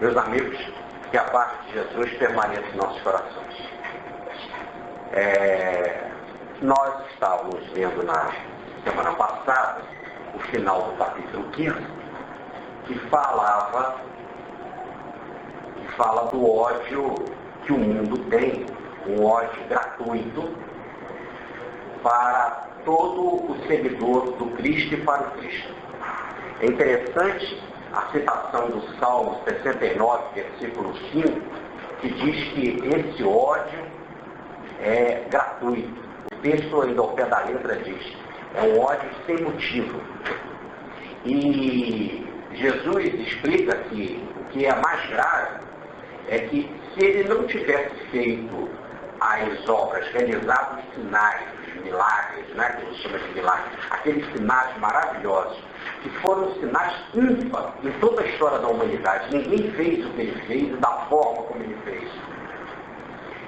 Meus amigos, que a paz de Jesus permaneça em nossos corações. Nós estávamos vendo na semana passada o final do capítulo 15, que fala do ódio que o mundo tem, um ódio gratuito para todo o seguidor do Cristo e para o Cristo. É interessante a citação do Salmo 69, versículo 5, que diz que esse ódio é gratuito. O texto ainda ao pé da letra diz, é um ódio sem motivo. E Jesus explica que o que é mais grave é que se ele não tivesse feito as obras, realizado os sinais, os milagres, né, que a gente chama de milagres, aqueles sinais maravilhosos, que foram sinais ímpares em toda a história da humanidade. Ninguém fez o que ele fez e da forma como ele fez.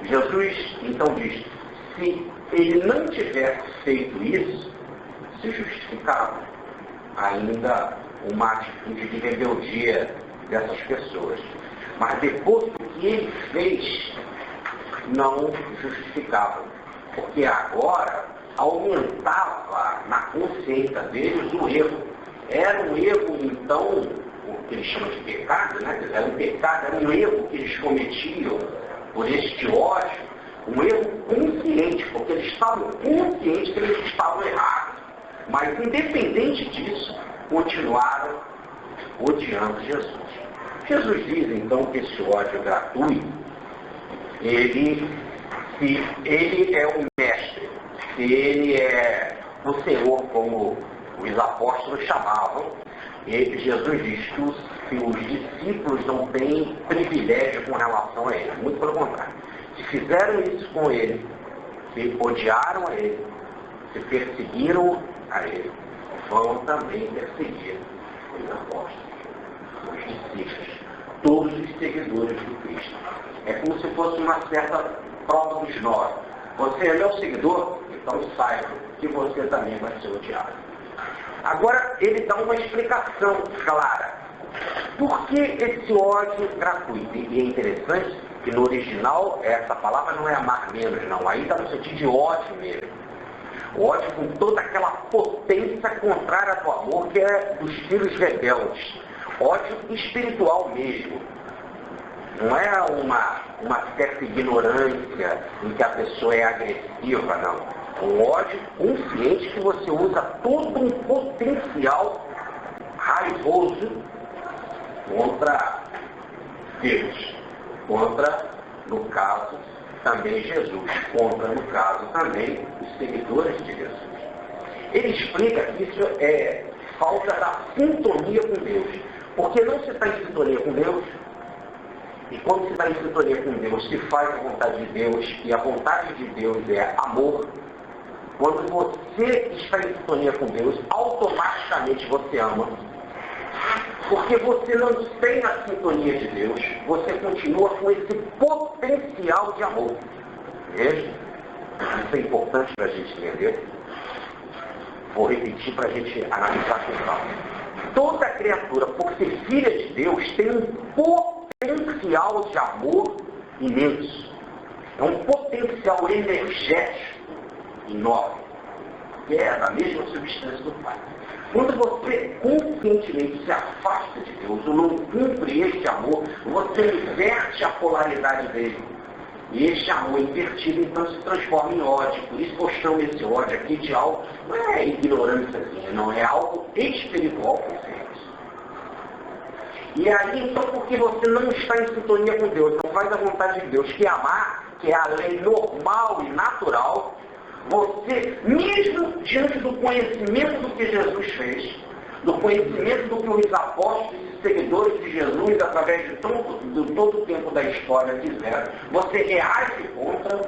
Jesus, então, diz, se ele não tivesse feito isso, se justificava ainda uma atitude de rebeldia dessas pessoas. Mas depois do que ele fez, não justificava. Porque agora aumentava na consciência deles o erro. Era um erro, então, o que eles chamam de pecado, né? Era um pecado, era um erro que eles cometiam por este ódio, um erro consciente, porque eles estavam conscientes que eles estavam errados. Mas, independente disso, continuaram odiando Jesus. Jesus diz, então, que esse ódio gratuito, se ele é o mestre, se ele é o Senhor, como os apóstolos chamavam, e Jesus diz que os discípulos não têm privilégio com relação a ele. Muito pelo contrário. Se fizeram isso com ele, se odiaram a ele, se perseguiram a ele, vão também perseguir os apóstolos, os discípulos, todos os seguidores do Cristo. É como se fosse uma certa prova dos nove. Você é meu seguidor, então saiba que você também vai ser odiado. Agora, ele dá uma explicação clara. Por que esse ódio gratuito? E é interessante que no original, essa palavra não é amar menos, não. Aí está no sentido de ódio mesmo. Ódio com toda aquela potência contrária do amor, que é dos filhos rebeldes. Ódio espiritual mesmo. Não é uma certa ignorância em que a pessoa é agressiva, não. Um ódio consciente que você usa todo um potencial raivoso contra Deus, contra, no caso, também Jesus, contra, no caso, também os seguidores de Jesus. Ele explica que isso é falta da sintonia com Deus, porque não se está em sintonia com Deus, e quando se está em sintonia com Deus, se faz a vontade de Deus, e a vontade de Deus é amor. Quando você está em sintonia com Deus, automaticamente você ama. Porque você não tem a sintonia de Deus, você continua com esse potencial de amor. Veja? Isso é importante para a gente entender. Vou repetir para a gente analisar com calma. Toda criatura, por ser filha de Deus, tem um potencial de amor imenso. É um potencial energético enorme, que é da mesma substância do Pai. Quando você conscientemente se afasta de Deus ou não cumpre este amor, você inverte a polaridade dele. E este amor invertido então se transforma em ódio. Por isso que eu chamo esse ódio aqui de algo, não é ignorânciazinha, não, é algo espiritual consciente. E aí, então, porque você não está em sintonia com Deus, não faz a vontade de Deus, que é amar, que é a lei normal e natural, você, mesmo diante do conhecimento do que Jesus fez, do conhecimento do que os apóstolos e seguidores de Jesus, através de todo o tempo da história, fizeram, você reage contra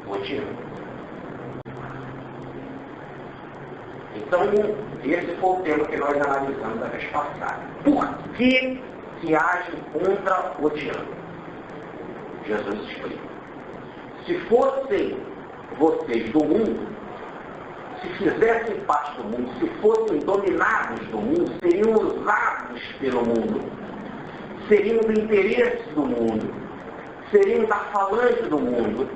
o tiro. Então, esse foi o tema que nós analisamos a vez passada. Por que se age contra o tirano? Jesus explica. Se fossem vocês do mundo, se fizessem parte do mundo, se fossem dominados do mundo, seriam usados pelo mundo. seriam do interesse do mundo, seriam da falange do mundo,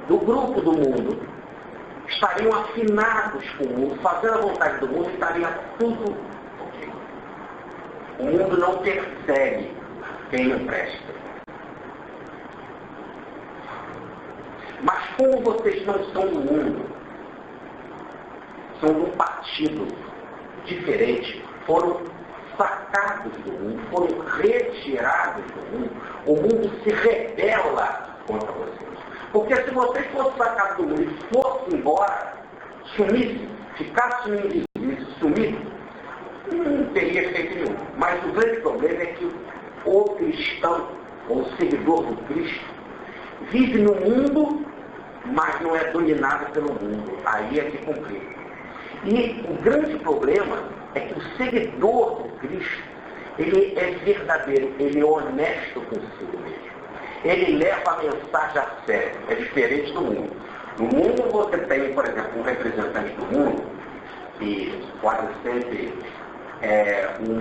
do grupo do mundo, estariam afinados com o mundo, fazendo a vontade do mundo, estaria tudo ok. O mundo não persegue quem não presta. Mas como vocês não são do mundo, são de um partido diferente, foram sacados do mundo, foram retirados do mundo, o mundo se rebela contra vocês. Porque se vocês fossem sacados do mundo e fossem embora, sumissem, ficassem invisíveis, sumissem, não teria efeito nenhum. Mas o grande problema é que o cristão, ou o seguidor do Cristo, vive no mundo, mas não é dominado pelo mundo. Aí é que complica. E o grande problema é que o seguidor do Cristo, ele é verdadeiro, ele é honesto consigo mesmo. Ele leva a mensagem a sério, é diferente do mundo. No mundo você tem, por exemplo, um representante do mundo, que quase sempre é um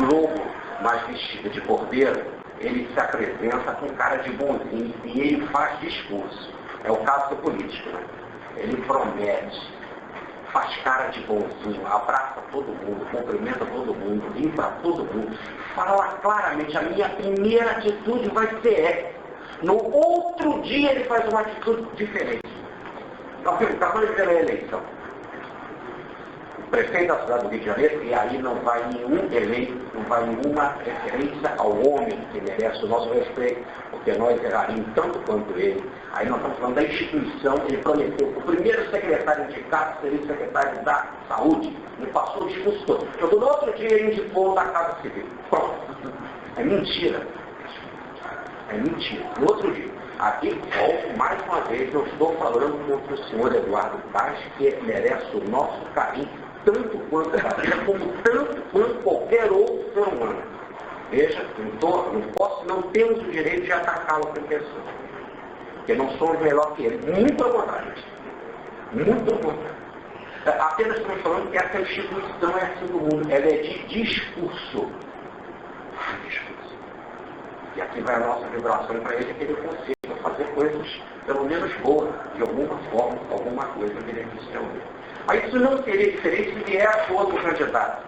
lobo mais vestido de cordeiro, ele se apresenta com cara de bonzinho e ele faz discurso. É o caso do político, né? Ele promete, faz cara de bonzinho, abraça todo mundo, cumprimenta todo mundo, ri para todo mundo, fala claramente, a minha primeira atitude vai ser essa. No outro dia ele faz uma atitude diferente. Então, quando ele ganha a eleição, o prefeito da cidade do Rio de Janeiro, e aí não vai nenhum eleito, não vai nenhuma referência ao homem que merece o nosso respeito, porque nós erraríamos tanto quanto ele. Aí nós estamos falando da instituição, ele prometeu, o primeiro secretário indicado seria o secretário da Saúde, ele passou o discurso todo. Então, no outro dia ele indicou da Casa Civil. Pronto. É mentira. É mentira. No outro dia. Aqui, volto mais uma vez, eu estou falando contra o senhor Eduardo Paes, que merece o nosso carinho, tanto quanto a vida, como tanto quanto qualquer outro ser humano. Veja, não temos o direito de atacá-lo por pessoa. Porque não somos melhor que ele. Muito ao contrário. Muito ao contrário. Apenas estamos falando que essa instituição é assim do mundo. Ela é de discurso. E aqui vai a nossa vibração para ele, que ele consiga fazer coisas, pelo menos boas, de alguma forma, alguma coisa beneficial dele. Aí isso não seria diferente se vier outro candidato.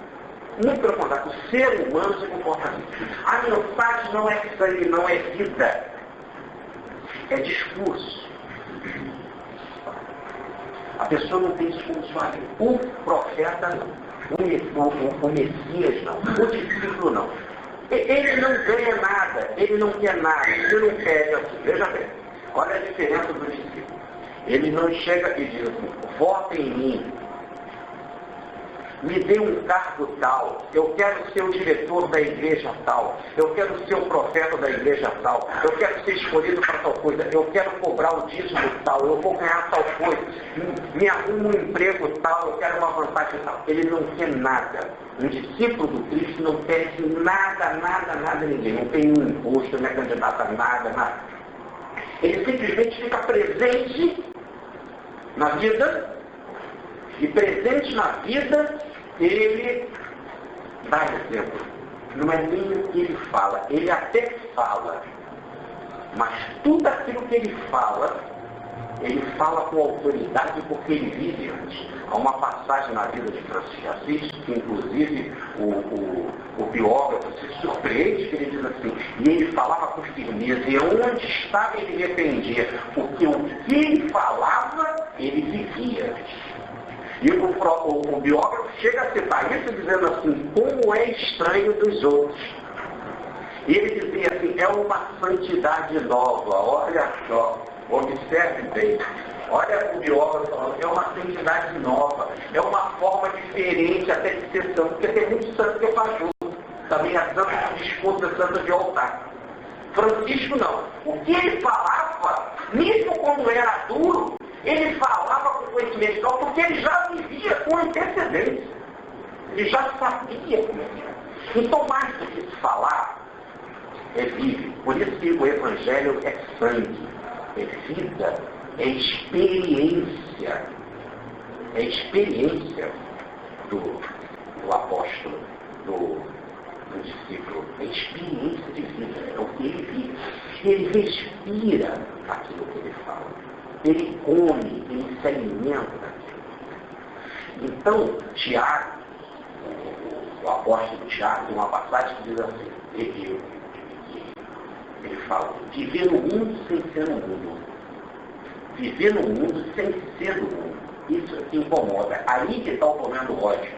Muito pelo contrário, o ser humano se comporta assim. A mensagem não é sangue, não é vida. É discurso. A pessoa não tem discurso ali. O profeta não. O Messias não. O discípulo não. Ele não ganha nada. Ele não quer nada. Ele não pede assim. Veja bem. Olha a diferença do discípulo. Ele não chega e diz assim, votem em mim. Me dê um cargo tal, eu quero ser o diretor da igreja tal, eu quero ser o profeta da igreja tal, eu quero ser escolhido para tal coisa, eu quero cobrar o dízimo tal, eu vou ganhar tal coisa, me arrumo um emprego tal, eu quero uma vantagem tal. Ele não quer nada. Um discípulo do Cristo não pede nada a ninguém, não tem um imposto, não é candidato a nada. Ele simplesmente fica presente na vida. E presente na vida, ele dá exemplo. Não é nem o que ele fala. Ele até fala. Mas tudo aquilo que ele fala com autoridade porque ele vive antes. Há uma passagem na vida de Francisco de Assis, que inclusive o biógrafo se surpreende, que ele diz assim, e ele falava com firmeza, e onde estava ele repreendia, porque o que ele falava, ele vivia. E o biógrafo chega a citar isso dizendo assim, como é estranho dos outros. E ele dizia assim, é uma santidade nova, olha só, observe bem. Olha o biógrafo falando, é uma santidade nova, é uma forma diferente até de ser santo, porque tem muito santo que faz junto. Também é santo de discurso, é santo de altar. Francisco não. O que ele falava, mesmo quando era duro, ele falava com conhecimento, porque ele já vivia com antecedência. Ele já sabia como era. Então, mais do que falar, é vive. Por isso que o Evangelho é sangue, é vida, é experiência. É experiência do apóstolo, do discípulo é experiência de vida, é o que ele vive. Ele respira aquilo que ele fala. Ele come, ele se alimenta daquilo. Então, Tiago, o apóstolo Tiago, tem uma passagem que diz assim, ele fala, viver no mundo sem ser no mundo. Viver no mundo sem ser no mundo. Isso é que incomoda. Aí que está o problema do ódio.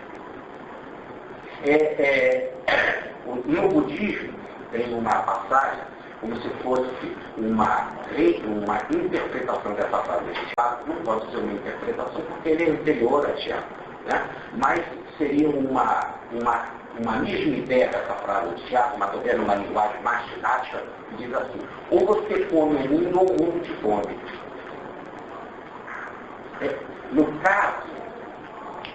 No budismo tem uma passagem como se fosse uma interpretação dessa frase. Tiago não pode ser uma interpretação porque ele é anterior a Tiago, né? Mas seria uma mesma ideia dessa frase de Tiago, mas talvez numa linguagem mais didática, que diz assim, ou você come o mundo ou o mundo te come. No caso,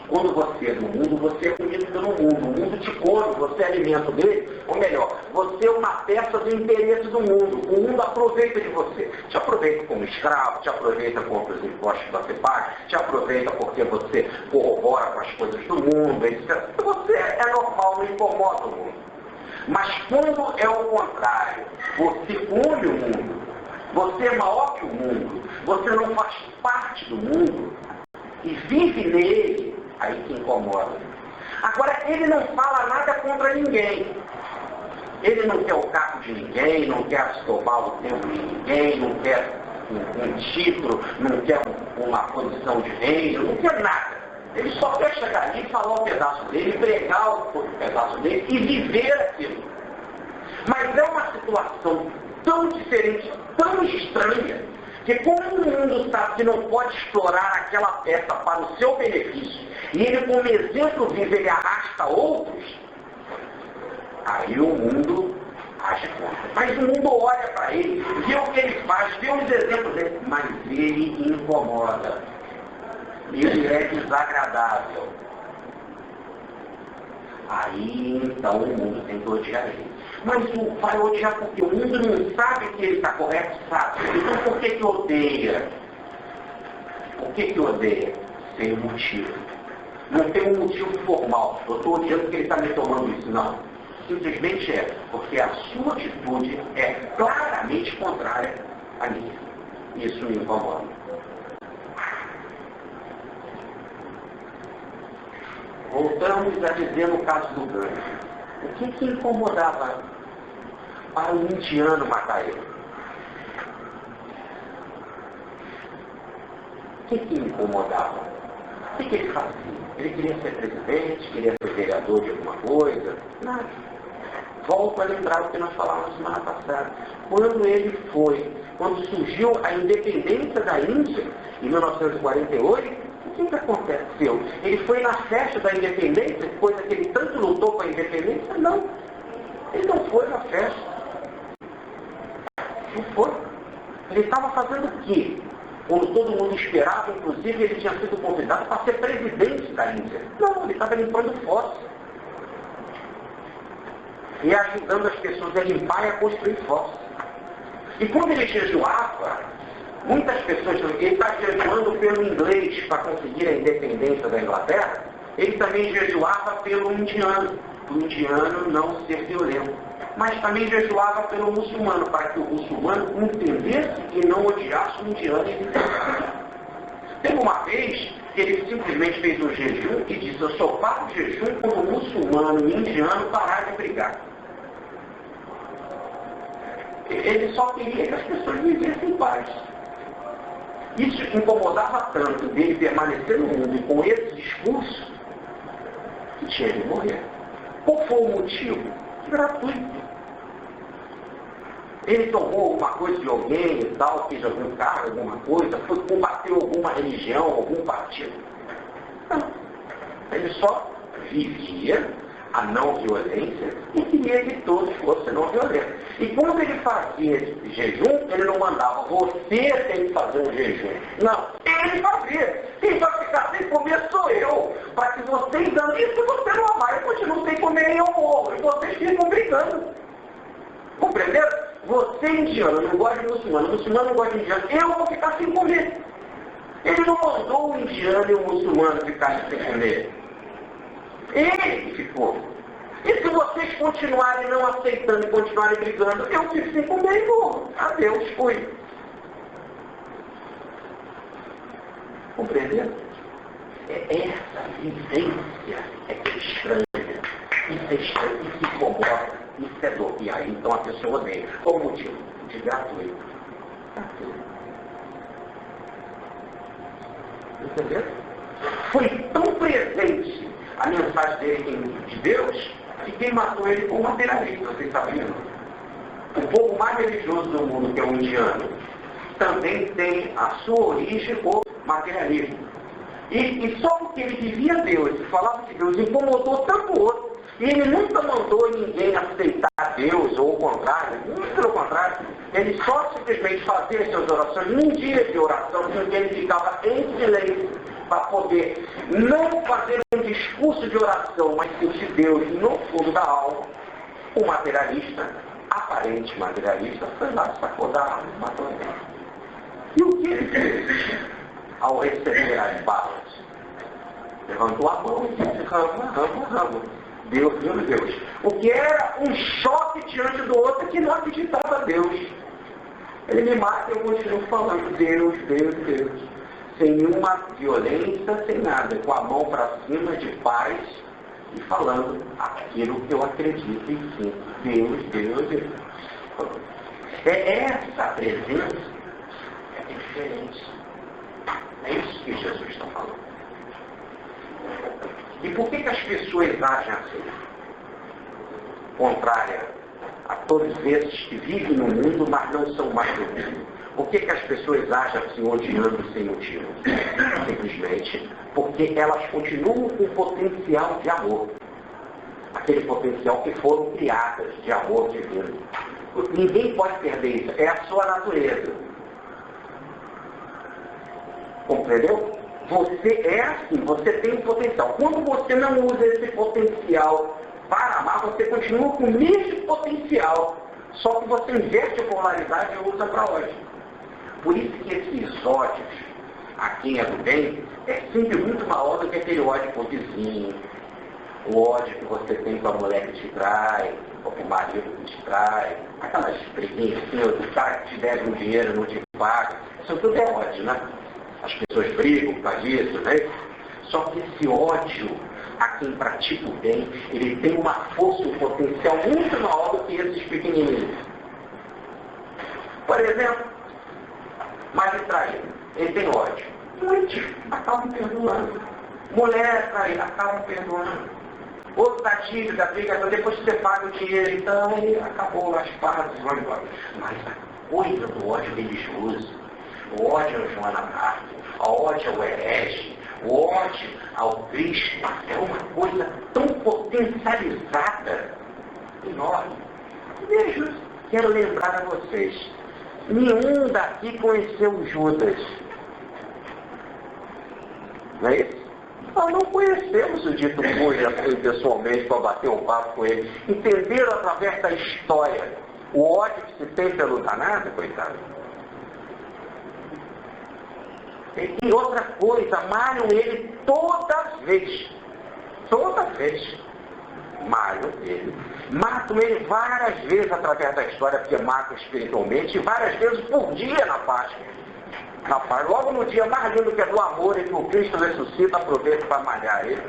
quando você é do mundo, você é comido pelo mundo. O mundo te come, você é alimento dele. Ou melhor, você é uma peça do interesse do mundo. O mundo aproveita de você. Te aproveita como escravo, te aproveita contra os impostos que você paga, te aproveita porque você corrobora com as coisas do mundo, etc. Você é normal, não incomoda o mundo. Mas quando é o contrário, você come o mundo, você é maior que o mundo, você não faz parte do mundo e vive nele, aí que incomoda. Agora, ele não fala nada contra ninguém. Ele não quer o cargo de ninguém, não quer tomar o tempo de ninguém, não quer um título, não quer uma posição de reino, não quer nada. Ele só quer chegar ali e falar um pedaço dele, pregar um pedaço dele e viver aquilo. Mas é uma situação tão diferente, tão estranha, que como o mundo sabe que não pode explorar aquela peça para o seu benefício, e ele como exemplo vive, ele arrasta outros, aí o mundo age contra. Mas o mundo olha para ele, vê o que ele faz, vê os exemplos dele, mas ele incomoda. Ele é desagradável. Aí então o mundo tem que odiar ele. Mas vai odiar porque o mundo não sabe que ele está correto, sabe? Então por que odeia? Por que odeia? Sem motivo. Não tem um motivo formal. Eu estou odiando porque ele está me tomando isso. Não. Simplesmente é porque a sua atitude é claramente contrária a mim. Isso me incomoda. Voltamos a dizer no caso do Gandhi. O que incomodava para o indiano matar ele? O que incomodava? O que ele fazia? Ele queria ser presidente, queria ser vereador de alguma coisa? Nada. Volto a lembrar o que nós falamos semana passada. Quando surgiu a independência da Índia, em 1948, o que aconteceu? Ele foi na festa da independência, coisa que ele tanto lutou para a independência? Não. Ele não foi na festa. Não foi. Ele estava fazendo o quê? Quando todo mundo esperava, inclusive ele tinha sido convidado para ser presidente da Índia. Não, ele estava limpando fósseis. E ajudando as pessoas a limpar e a construir fósseis. E quando ele jejuava, muitas pessoas, ele está jejuando pelo inglês para conseguir a independência da Inglaterra, ele também jejuava pelo indiano, o indiano não ser violento. Mas também jejuava pelo muçulmano, para que o muçulmano entendesse e não odiasse o indiano e vice-versa. Teve uma vez que ele simplesmente fez um jejum e disse, eu só faço jejum quando o muçulmano e o indiano parar de brigar. Ele só queria que as pessoas vivessem em paz. Isso incomodava tanto dele permanecer no mundo e com esse discurso que tinha de morrer. Qual foi o motivo? Gratuito. Ele tomou alguma coisa de alguém e tal, fez algum cargo, alguma coisa, foi combater alguma religião, algum partido. Não. Ele só vivia a não violência e queria que todos fossem não violentos. E quando ele fazia esse jejum, ele não mandava, você tem que fazer um jejum. Não, ele fazia. Quem vai ficar sem comer sou eu. Para que vocês dando isso, você não amar. Eu continuo sem comer e eu morro. E vocês ficam brigando. Compreenderam? Você, indiano, não gosta de muçulmano. O muçulmano não gosta de indiano. Eu vou ficar sem comer. Ele não mandou o indiano e o muçulmano ficarem sem comer. Ele que ficou. E se vocês continuarem não aceitando e continuarem brigando, eu fico sem comer e vou. Adeus, fui. Compreendeu? É essa vivência que é estranha. Isso é estranho, isso incomoda, isso é dor. E aí então a pessoa odeia. Qual o motivo? De gratuito. Entendeu? Foi tão presente a mensagem dele de Deus que quem matou ele foi um materialista, vocês sabiam? O povo mais religioso do mundo, que é o indiano, também tem a sua origem o materialismo. E só porque ele vivia Deus e falava de Deus, incomodou tanto o outro, e ele nunca mandou ninguém aceitar Deus, ou o contrário, muito pelo contrário, ele só simplesmente fazia as suas orações num dia de oração, em que ele ficava em silêncio, para poder não fazer um discurso de oração, mas sentir Deus no fundo da alma. O materialista, aparente materialista, foi lá sacou da alma e matou ele. E o que ele fez ao receber as balas? Levantou a mão e disse, ramo. Deus. O que era um choque diante do outro que não acreditava em Deus. Ele me mata e eu continuo falando, Deus. Sem nenhuma violência, sem nada, com a mão para cima de paz e falando aquilo que eu acredito e sinto. Deus. É essa presença que é diferente. É isso que Jesus está falando. E por que as pessoas agem assim? Contrária a todos esses que vivem no mundo, mas não são mais do mundo. Por que as pessoas agem assim, odiando sem motivo? Simplesmente porque elas continuam com o potencial de amor. Aquele potencial que foram criadas de amor divino. Ninguém pode perder isso. É a sua natureza. Compreendeu? Você é assim, você tem um potencial. Quando você não usa esse potencial para amar, você continua com o mesmo potencial. Só que você inverte a polaridade e usa para ódio. Por isso que esses ódios, a quem é do bem, é sempre muito maior do que aquele ódio por vizinho. O ódio que você tem com a mulher que te trai, ou com o marido que te trai. Aquelas briguinhas assim, o cara que te deve um dinheiro não te paga. Isso tudo é ódio, né? As pessoas brigam por causa disso, né? Só que esse ódio a quem pratica o bem, ele tem uma força, um potencial muito maior do que esses pequenininhos. Por exemplo, marido traído, ele tem ódio. Muitos acabam perdoando. Mulher traída, acabam perdoando. Outro da dívida, briga, depois que você paga o dinheiro, então aí acabou as pazes, vão embora. Mas a coisa do ódio religioso, o ódio ao Joana d'Arc, o ódio ao herege, o ódio ao Cristo, é uma coisa tão potencializada, enorme. Veja, quero lembrar a vocês, nenhum daqui conheceu Judas. Não é isso? Nós não conhecemos o dito cujo assim, pessoalmente para bater um papo com ele. Entenderam através da história o ódio que se tem pelo danado, coitado. E outra coisa, malham ele toda vez. Toda vez. Malham ele. Matam ele várias vezes através da história, porque matam espiritualmente, e várias vezes por dia na Páscoa. Rapaz, logo no dia mais lindo que é do amor e que o Cristo ressuscita, aproveita para malhar ele.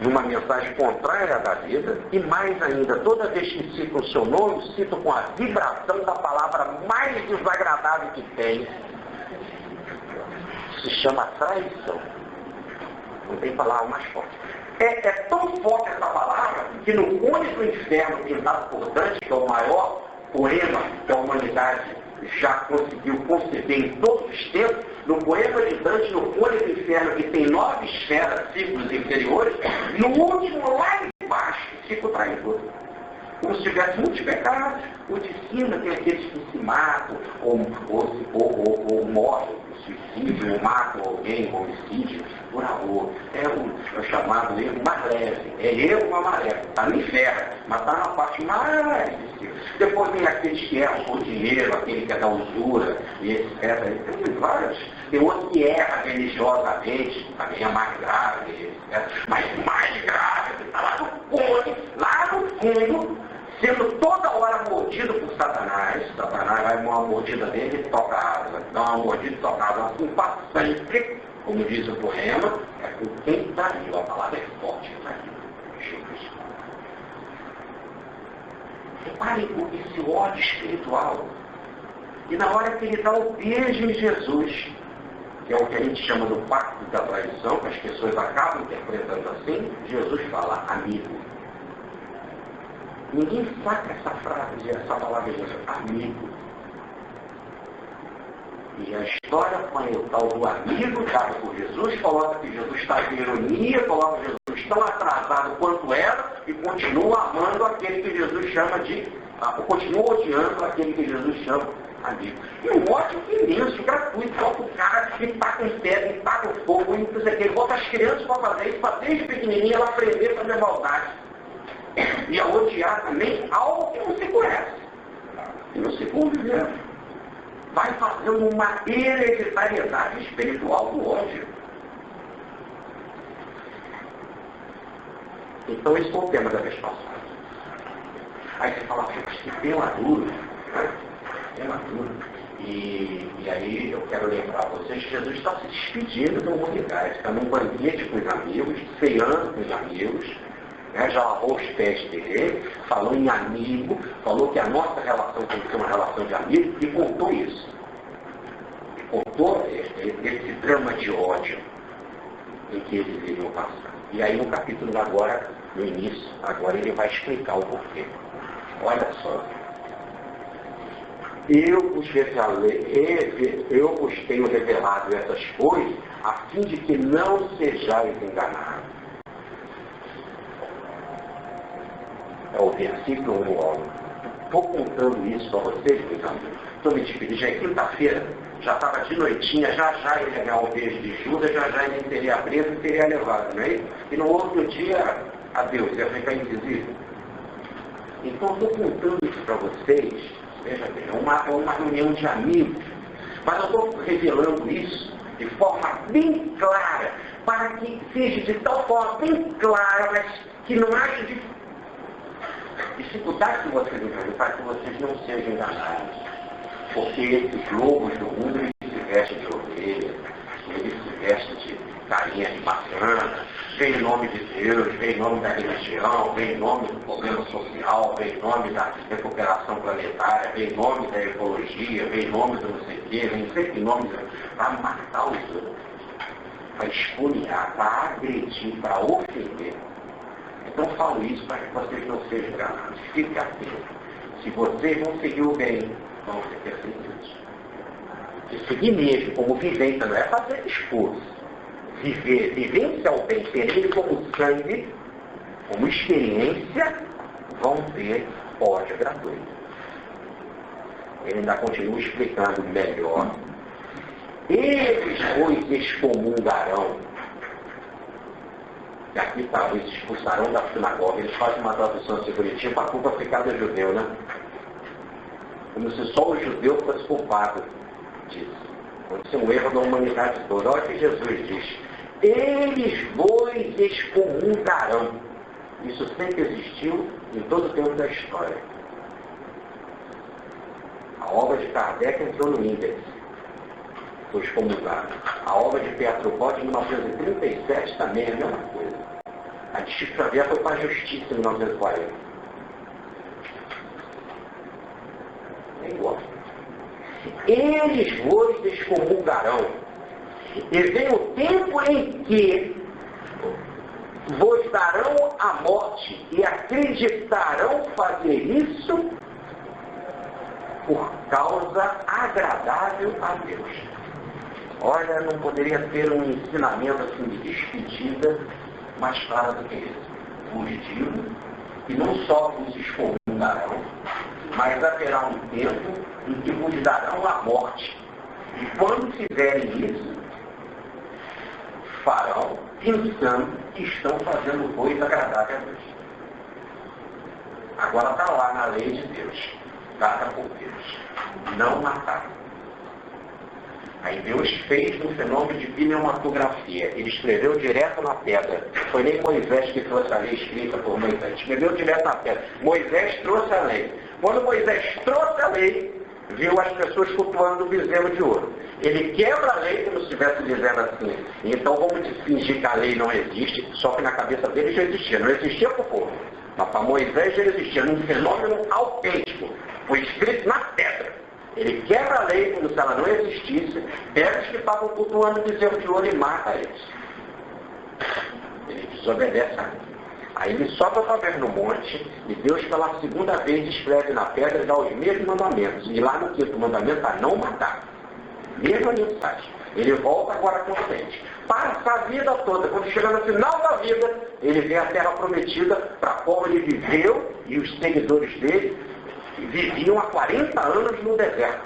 Numa mensagem contrária da vida, e mais ainda, toda vez que citam o seu nome, citam com a vibração da palavra mais desagradável que tem. Se chama traição. Não tem palavra mais forte. É tão forte essa palavra que no Conde do Inferno, pintado por Dante, que é o maior poema que a humanidade já conseguiu conceber em todos os tempos, no poema de Dante, no Conde do Inferno, que tem 9 esferas, círculos inferiores, no último, lá embaixo, fica o traidor. Como se tivesse muitos pecados. O de cima tem aqueles que se matam, ou morrem, suicídio, ou matam alguém, homicídio, por amor. É o chamado erro mais leve. É erro mais leve. Está no inferno, mas está na parte mais leve. Depois vem aqueles que erram por dinheiro, aquele que é da usura, e etc. Tem vários. Tem outro que erra religiosamente, também é mais grave, etc. Mas mais grave segundo, sendo toda hora mordido por Satanás. Satanás vai uma mordida dele e toca a asa. Dá uma mordida e toca a asa assim para sempre, como diz o poema, é com quem está ali. A palavra é forte, está ali. Jesus. Reparem esse ódio espiritual. E na hora que ele dá o beijo em Jesus, que é o que a gente chama do pacto da traição, que as pessoas acabam interpretando assim, Jesus fala, amigo. Ninguém saca essa frase, essa palavra de Jesus, amigo. E a história põe o tal do amigo dado por Jesus, coloca que Jesus está em ironia, coloca Jesus tão atrasado quanto era e continua amando aquele que Jesus chama de, continua odiando aquele que Jesus chama amigo. E um ódio imenso, gratuito, bota o cara que taca em pedra, e taca o fogo, e não sei o que, bota as crianças para fazer isso, para desde pequenininha ela aprender a fazer maldade. E a odiar também algo que não se conhece, que não se conviveu. Vai fazendo uma hereditariedade espiritual do ódio. Então esse foi o tema da vez passada. Aí você fala, que tema duro, né? Tema duro. E aí eu quero lembrar a vocês que Jesus está se despedindo da humanidade, está num banquete com os amigos, ceando com os amigos, né? Já lavou os pés dele, falou em amigo, falou que a nossa relação tem que ser uma relação de amigo e contou isso. E contou esse drama de ódio em que eles iriam passar. E aí no capítulo agora, no início, agora ele vai explicar o porquê. Olha só. Eu vos tenho revelado essas coisas a fim de que não sejais enganados. É o versículo 1. Estou contando isso para vocês, meus amigos. Estou me despedindo. Já é quinta-feira, já estava de noitinha, já ele ia ganhar o beijo de Judas, já ele seria preso e seria levado, não é isso? E no outro dia, adeus, ia ficar invisível. Então, estou contando isso para vocês. Veja bem, é uma reunião de amigos, mas eu estou revelando isso de forma bem clara, para que seja de tal forma bem clara, mas que não haja dificuldade de vocês entenderem, para que vocês não sejam enganados. Porque esses lobos do mundo, eles se vestem de ovelha, eles se vestem de carinha de bacana, vem em nome de Deus, vem em nome da religião, vem em nome do problema social, vem em nome da recuperação planetária, vem em nome da ecologia, vem em nome do não sei o quê, vem sempre em nome para matar os outros, para espoliar, para agredir, para ofender. Então eu falo isso para que vocês não sejam enganados. Fique atento. Se vocês vão seguir o bem, vão ser perseguidos. E seguir mesmo como vivência, não é fazer esforço. Vivenciar o bem, ter ele como sangue, como experiência, vão ter ódio gratuito. Ele ainda continua explicando melhor. Eles, pois, excomungarão. E aqui está, eles expulsarão da sinagoga. Eles fazem uma tradução assim bonitinha para a culpa ficar do judeu, né? Como se só o judeu fosse culpado disso. Pode ser um erro da humanidade toda. Olha o que Jesus diz. Eles vos excomungarão. Isso sempre existiu em todo o tempo da história. A obra de Kardec entrou no índex. Foi excomungado. A obra de Pietro de 1937 também é a mesma coisa. A de Chico Xavier foi para a justiça em 1940. É igual. Eles vos excomungarão. E vem o tempo em que vos darão a morte e acreditarão fazer isso por causa agradável a Deus. Olha, não poderia ter um ensinamento assim de despedida mais claro do que esse. Vos digo que não só vos excomungarão, mas haverá um tempo em que vos darão a morte. E quando fizerem isso, farão pensando que estão fazendo coisa agradável a Deus. Agora está lá na lei de Deus, dada por Deus, não matar. Aí Deus fez um fenômeno de pneumatografia. Ele escreveu direto na pedra. Foi nem Moisés que trouxe a lei escrita por Moisés. Escreveu direto na pedra. Moisés trouxe a lei. Quando Moisés trouxe a lei, viu as pessoas cultuando o bezerro de ouro. Ele quebra a lei como se estivesse dizendo assim. Então vamos fingir que a lei não existe, só que na cabeça dele já existia. Não existia para o povo. Mas para Moisés já existia. Um fenômeno autêntico. Foi escrito na pedra. Ele quebra a lei como se ela não existisse, pega os que estavam cultuando o bezerro de ouro e mata eles. Ele desobedece a lei. Aí ele sobe outra vez no monte, e Deus pela segunda vez escreve na pedra e dá os mesmos mandamentos. E lá no quinto mandamento está não matar. Mesma mensagem. Ele volta agora consciente. Passa a vida toda. Quando chega no final da vida, ele vê a terra prometida para qual ele viveu e os seguidores dele viviam há 40 anos no deserto.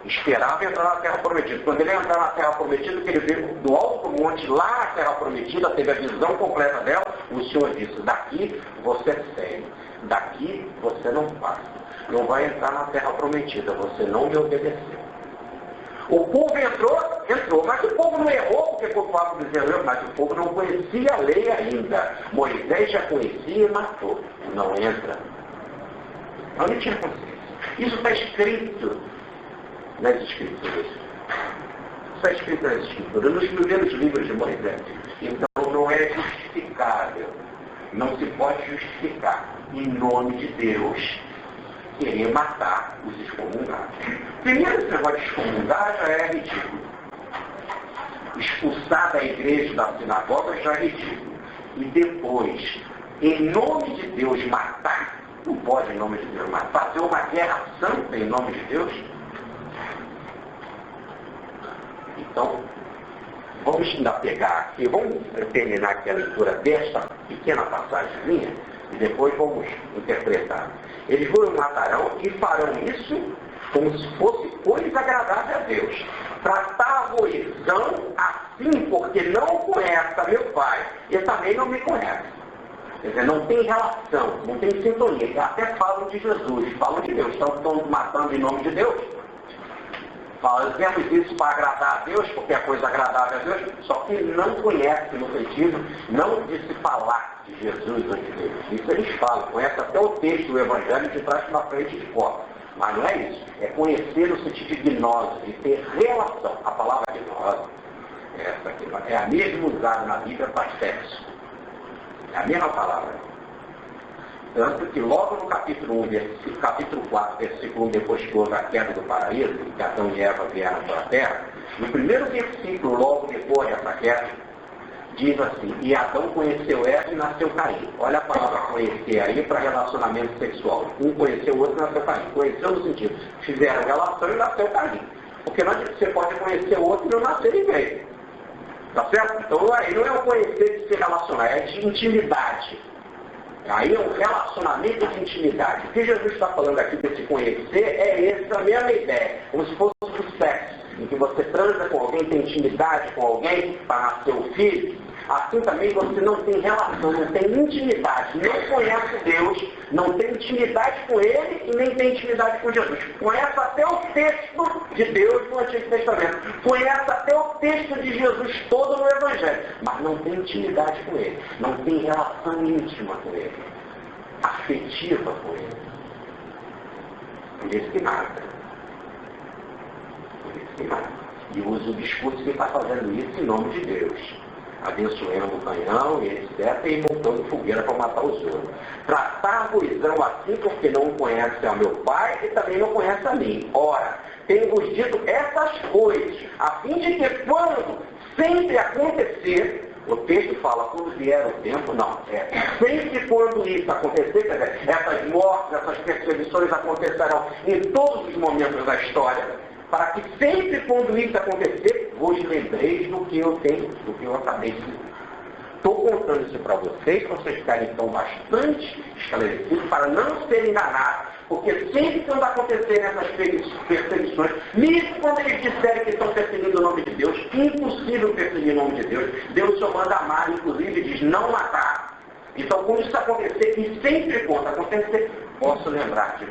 Esperavam entrar na terra prometida. Quando ele entrar na terra prometida, que ele veio do alto do monte, lá na terra prometida, teve a visão completa dela, o Senhor disse, daqui você segue, daqui você não passa. Não vai entrar na terra prometida, você não me obedeceu. O povo entrou, mas o povo não errou porque culpava o bezerro, mas o povo não conhecia a lei ainda. Moisés já conhecia e matou. Não entra. Não ele tinha consciência. Isso está escrito nas Escrituras. Está escrito nas Escrituras, nos primeiros livros de Moisés. Então não é justificável. Não se pode justificar, em nome de Deus, querer matar os excomungados. Primeiro, esse negócio de excomungar já é ridículo. Expulsar da igreja, da sinagoga, já é ridículo. E depois, em nome de Deus, matar. Não pode, em nome de Deus, mas fazer uma guerra santa em nome de Deus. Então, vamos ainda pegar aqui, vamos terminar aqui a leitura desta pequena passagemzinha e depois vamos interpretar. Eles vos matarão e farão isso como se fosse coisa agradável a Deus. Tratar-vos-ão assim porque não conhece a meu Pai e também não me conhece. Quer dizer, não tem relação, não tem sintonia. Até falam de Jesus, falam de Deus. Estão matando em nome de Deus. Fazemos isso para agradar a Deus, porque é coisa agradável a Deus, só que não conhece no sentido, não de se falar de Jesus ou de Deus. Isso eles falam, conhece até o texto do Evangelho de trás para frente de fora. Mas não é isso. É conhecer no sentido de gnose, de ter relação. A palavra gnose, essa aqui, é a mesma usada na Bíblia para sexo. É a mesma palavra. Tanto que logo no capítulo 1, capítulo 4, versículo 1, depois que houve a queda do paraíso, que Adão e Eva vieram para a terra, no primeiro versículo, logo depois dessa queda, diz assim, e Adão conheceu Eva e nasceu Caim. Olha a palavra conhecer aí para relacionamento sexual. Um conheceu o outro e nasceu Caim. Conheceu no sentido, fizeram relação e nasceu Caim. Porque não você pode conhecer o outro e não nascer ninguém. Tá certo? Então aí não é o conhecer de se relacionar, é de intimidade. Aí é um relacionamento de intimidade. O que Jesus está falando aqui desse conhecer é essa mesma ideia, como se fosse o sexo, em que você transa com alguém, tem intimidade com alguém para nascer o filho. Assim também você não tem relação, não tem intimidade, não conhece Deus, não tem intimidade com Ele e nem tem intimidade com Jesus. Conhece até o texto de Deus no Antigo Testamento, conhece até o texto de Jesus todo no Evangelho, mas não tem intimidade com Ele, não tem relação íntima com Ele, afetiva com Ele. Por isso que mata. Por isso que mata. E usa o discurso que está fazendo isso em nome de Deus. Abençoando o canhão e etc. E montando fogueira para matar os outros. Tratar-vos-ão assim porque não conhece ao meu Pai e também não conhece a mim. Ora, tenho-vos dito essas coisas, a fim de que quando sempre acontecer, o texto fala quando vier o tempo, não. Sempre quando isso acontecer, quer dizer, essas mortes, essas perseguições acontecerão em todos os momentos da história, para que sempre quando isso acontecer, vos lembreis do que eu tenho, do que eu acabei de dizer. Estou contando isso para vocês ficarem então bastante esclarecidos, para não serem enganados, porque sempre quando acontecerem essas perseguições, mesmo quando eles disserem que estão perseguindo o nome de Deus, impossível perseguir o nome de Deus, Deus só manda amar, inclusive diz não matar. Então quando isso acontecer, e sempre quando acontecer, posso lembrar de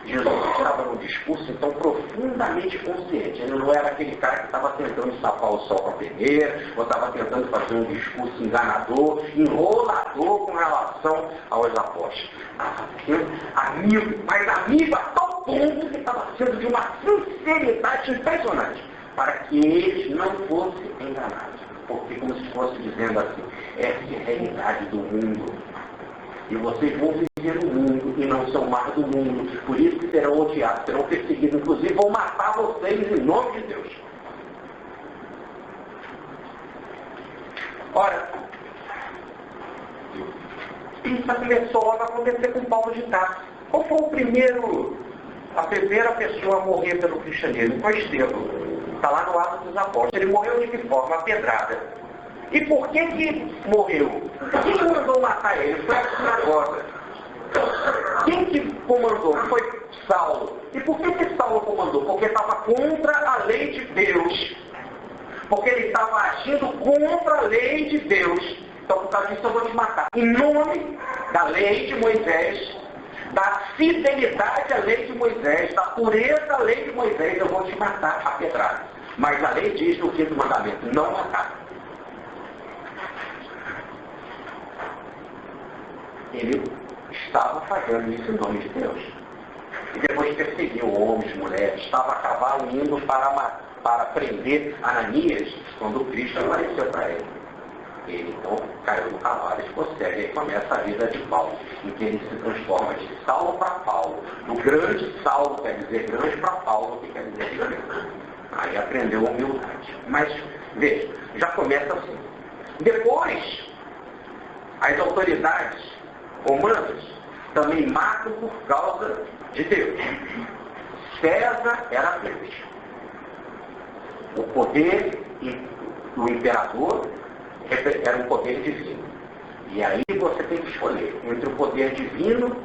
Jesus estava num discurso, então, profundamente consciente. Ele não era aquele cara que estava tentando estapar o sol com a peneira, ou estava tentando fazer um discurso enganador, enrolador com relação aos apóstolos. Estava sendo amigo, mas amigo a tal ponto que estava sendo de uma sinceridade impressionante, para que eles não fossem enganados. Porque, como se fosse dizendo assim, essa é a realidade do mundo. E vocês vão viver no mundo e não são mais do mundo. Por isso que serão odiados, serão perseguidos. Inclusive vão matar vocês em nome de Deus. Ora, isso começou a acontecer com Paulo de Tarso. Qual foi a primeira pessoa a morrer pelo cristianismo? Foi Estevão. Está lá no Atos dos Apóstolos. Ele morreu de que forma? Pedrada. E por que morreu? Quem mandou matar ele? Foi a sinagoga. Quem que comandou? Foi Saulo. E por que Saulo comandou? Porque estava contra a lei de Deus. Porque ele estava agindo contra a lei de Deus. Então, por causa disso, eu vou te matar. Em nome da lei de Moisés, da fidelidade à lei de Moisés, da pureza à lei de Moisés, eu vou te matar a pedrada. Mas a lei diz no quinto mandamento, não matar. Ele estava fazendo isso em nome de Deus. E depois perseguiu homens, mulheres, estava a cavalo indo para prender Ananias, quando Cristo apareceu para ele. Ele então caiu no cavalo e ficou cego. E aí começa a vida de Paulo, em que ele se transforma de Saulo para Paulo. Do grande Saulo quer dizer grande para Paulo, que quer dizer grande. Aí aprendeu a humildade. Mas, veja, já começa assim. Depois, as autoridades romanas também matam por causa de Deus. César era Deus. O poder do imperador era um poder divino. E aí você tem que escolher entre o poder divino,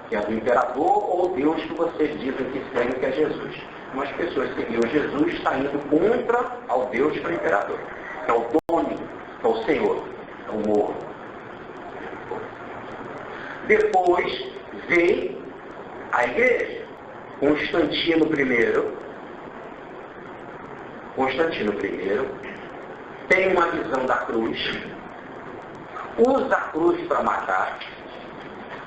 que é do imperador, ou Deus que vocês dizem que seguem, que é Jesus. Umas pessoas seguiam Jesus, está indo contra ao Deus do imperador. É o dono, é o Senhor, é o morro. Depois veio a igreja. Constantino I tem uma visão da cruz, usa a cruz para matar,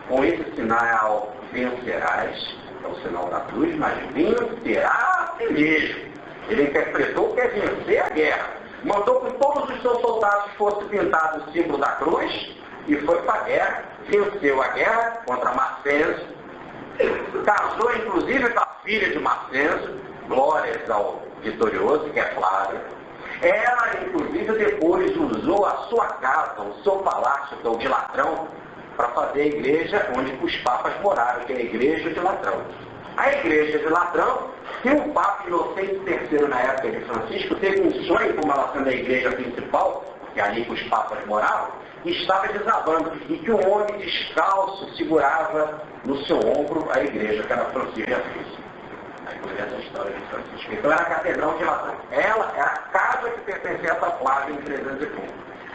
com esse sinal vencerás, é o sinal da cruz, mas vencerá a si mesmo. Ele interpretou que é vencer a guerra. Mandou que todos os seus soldados fossem pintados o símbolo da cruz e foi para a guerra, venceu a guerra contra Mackensen, casou inclusive com a filha de Mackensen, glórias ao vitorioso, que é Flávio. Ela, inclusive, depois usou a sua casa, o seu palácio, que é o de Latrão, para fazer a igreja onde os papas moraram, que é a igreja de Latrão. A igreja de Latrão, que o Papa Inocente III, na época de Francisco, teve um sonho, como ela sendo a igreja principal, que é ali que os papas moravam, e estava desabando, e que um homem descalço segurava no seu ombro a igreja, que era Francisco de Assis. Aí conhece a história de Francisco. Então era a Catedral de Latrão. Ela era a casa que pertencia a essa Flávia em 300 e pouco.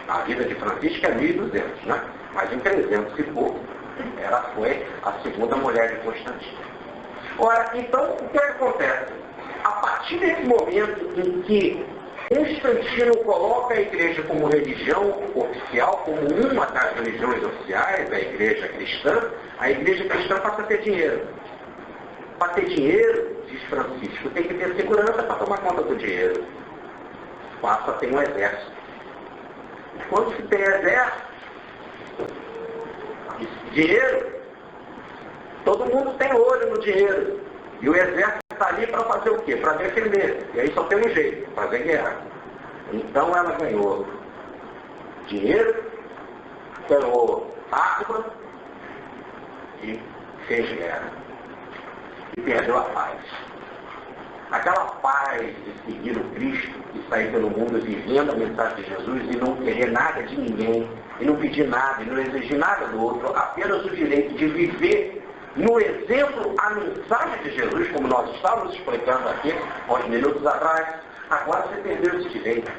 A vida de Francisco é 1200, né? Mas em 300 e pouco, ela foi a segunda mulher de Constantino. Ora, então, o que acontece? A partir desse momento em que Constantino coloca a igreja como religião oficial, como uma das religiões oficiais da igreja cristã, a igreja cristã passa a ter dinheiro. Para ter dinheiro, diz Francisco, tem que ter segurança para tomar conta do dinheiro. Passa a ter um exército. E quando se tem exército, dinheiro, todo mundo tem olho no dinheiro. E o exército está ali para fazer o quê? Para defender. E aí só tem um jeito, fazer guerra. Então ela ganhou dinheiro, ganhou arma e fez guerra. E perdeu a paz. Aquela paz de seguir o Cristo e sair pelo mundo vivendo a mensagem de Jesus e não querer nada de ninguém, e não pedir nada, e não exigir nada do outro, apenas o direito de viver no exemplo a mensagem de Jesus, como nós estávamos explicando aqui, há uns minutos atrás. Agora você perdeu esse direito.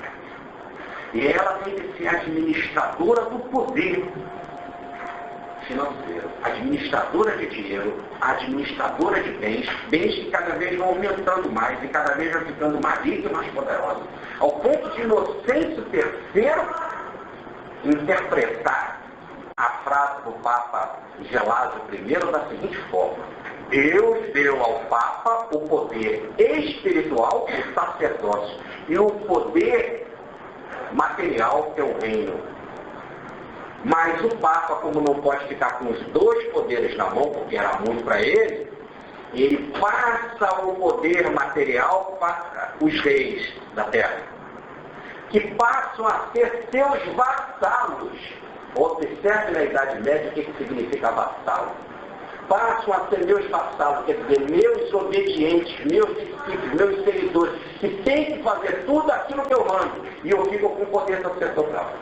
E ela tem que ser administradora do poder. financeiro, administradora de dinheiro, administradora de bens, bens que cada vez vão aumentando mais e cada vez vão ficando mais ricos e mais poderosos. Ao ponto de Inocêncio III interpretar a frase do Papa Gelásio I da seguinte forma: Deus deu ao Papa o poder espiritual, o sacerdócio, e o poder material, que é o reino. Mas o Papa, como não pode ficar com os dois poderes na mão, porque era muito para ele passa o poder material para os reis da terra, que passam a ser seus vassalos. Observe na Idade Média o que significa vassalo. Passam a ser meus vassalos, quer dizer, meus obedientes, meus discípulos, meus seguidores, que têm que fazer tudo aquilo que eu mando, e eu fico com o poder sacerdotal.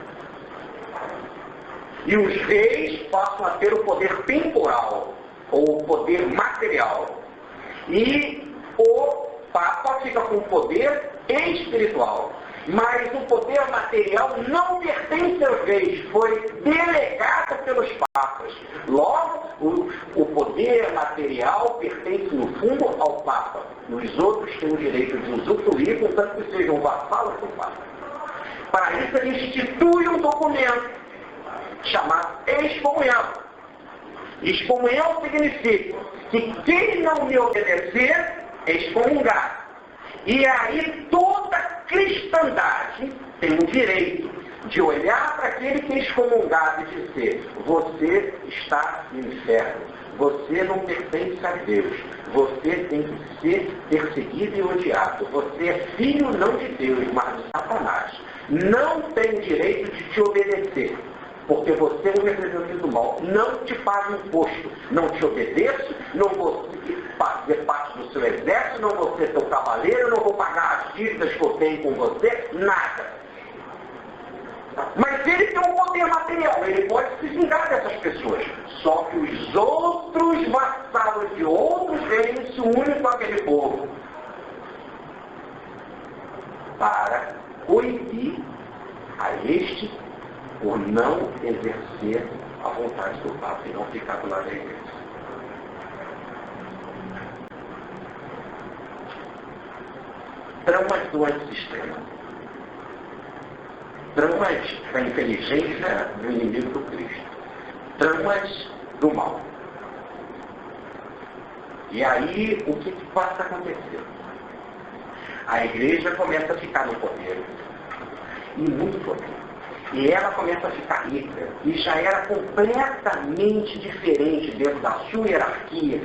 E os reis passam a ter o poder temporal, ou o poder material. E o Papa fica com o poder espiritual. Mas o poder material não pertence aos reis, foi delegado pelos papas. Logo, o poder material pertence, no fundo, ao Papa. Os outros têm o direito de usufruir, contanto que sejam vassalos do Papa. Para isso, ele institui um documento chamado excomunhão. Excomunhão significa que quem não me obedecer, excomungar. E aí toda cristandade tem o direito de olhar para aquele que é excomungado e dizer: você está no inferno, você não pertence a Deus, você tem que ser perseguido e odiado, você é filho não de Deus, mas de Satanás, não tem direito de te obedecer, porque você é um representante do mal, não te pago imposto, não te obedeço, não vou fazer parte do seu exército, não vou ser seu cavaleiro, não vou pagar as dívidas que eu tenho com você, nada. Mas ele tem um poder material, ele pode se vingar dessas pessoas. Só que os outros vassalos de outros reinos se unem com aquele povo para coibir a este por não exercer a vontade do Papa e não ficar do lado da igreja. Tramas do antissistema. Tramas da inteligência do inimigo do Cristo. Tramas do mal. E aí, o que passa a acontecer? A igreja começa a ficar no poder. E muito poder. E ela começa a ficar rica. E já era completamente diferente dentro da sua hierarquia,